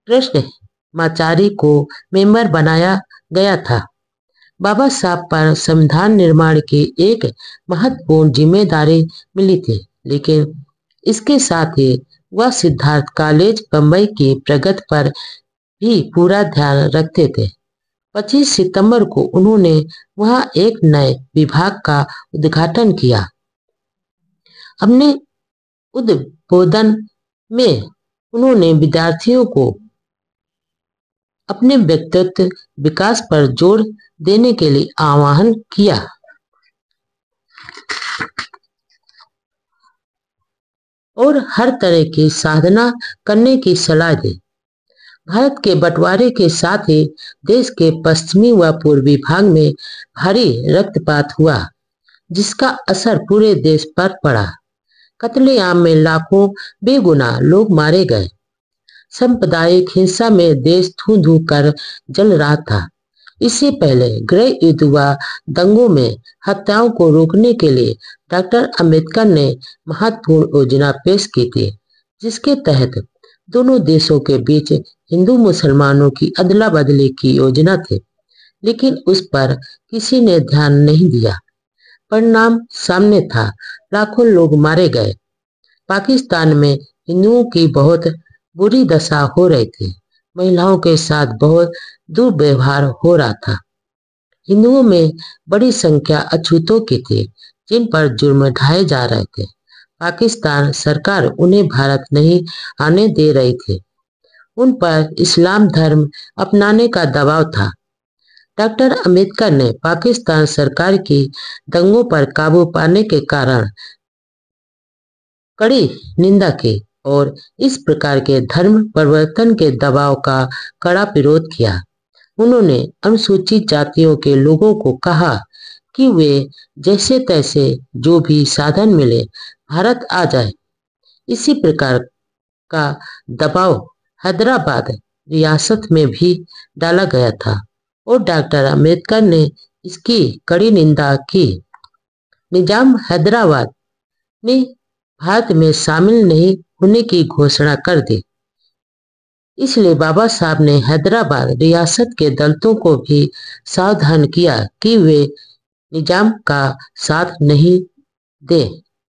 कृष्णमाचारी को मेंबर बनाया गया था। बाबा साहब पर संविधान निर्माण की एक महत्वपूर्ण जिम्मेदारी मिली थी। लेकिन इसके साथ ही वह सिद्धार्थ कॉलेज बम्बई की प्रगति पर भी पूरा ध्यान रखते थे। 25 सितंबर को उन्होंने वहां एक नए विभाग का उद्घाटन किया। अपने उद्बोधन में उन्होंने विद्यार्थियों को अपने व्यक्तित्व विकास पर जोर देने के लिए आह्वान किया और हर तरह की साधना करने की सलाह दी। भारत के बंटवारे के साथ ही देश के पश्चिमी व पूर्वी भाग में भारी रक्तपात हुआ, जिसका असर पूरे देश पर पड़ा। कत्लेआम में लाखों बेगुनाह लोग मारे गए। सांप्रदायिक हिंसा में देश धू धू कर जल रहा था। इससे पहले गृह युद्ध व दंगों में हत्याओं को रोकने के लिए डॉक्टर अंबेडकर ने महत्वपूर्ण योजना पेश की थी, जिसके तहत दोनों देशों के बीच हिंदू मुसलमानों की अदला बदली की योजना थी, लेकिन उस पर किसी ने ध्यान नहीं दिया। परिणाम सामने था, लाखों लोग मारे गए। पाकिस्तान में हिंदुओं की बहुत बुरी दशा हो रही थी। महिलाओं के साथ बहुत दुर्व्यवहार हो रहा था। हिंदुओं में बड़ी संख्या अछूतों की थी, जिन पर जुर्म ढाए जा रहे थे। पाकिस्तान सरकार उन्हें भारत नहीं आने दे रही थी। उन पर इस्लाम धर्म अपनाने का दबाव था। डॉक्टर अंबेडकर ने पाकिस्तान सरकार की दंगों पर काबू पाने के कारण कड़ी निंदा की और इस प्रकार के धर्म परिवर्तन के दबाव का कड़ा विरोध किया। उन्होंने अनुसूचित जातियों के लोगों को कहा कि वे जैसे तैसे जो भी साधन मिले भारत आ जाए। इसी प्रकार का दबाव हैदराबाद रियासत में भी डाला गया था और डॉक्टर अंबेडकर ने इसकी कड़ी निंदा की। निजाम हैदराबाद ने भारत में शामिल नहीं होने की घोषणा कर दी। इसलिए बाबा साहब ने हैदराबाद रियासत के दलितों को भी सावधान किया कि वे निजाम का साथ नहीं दें।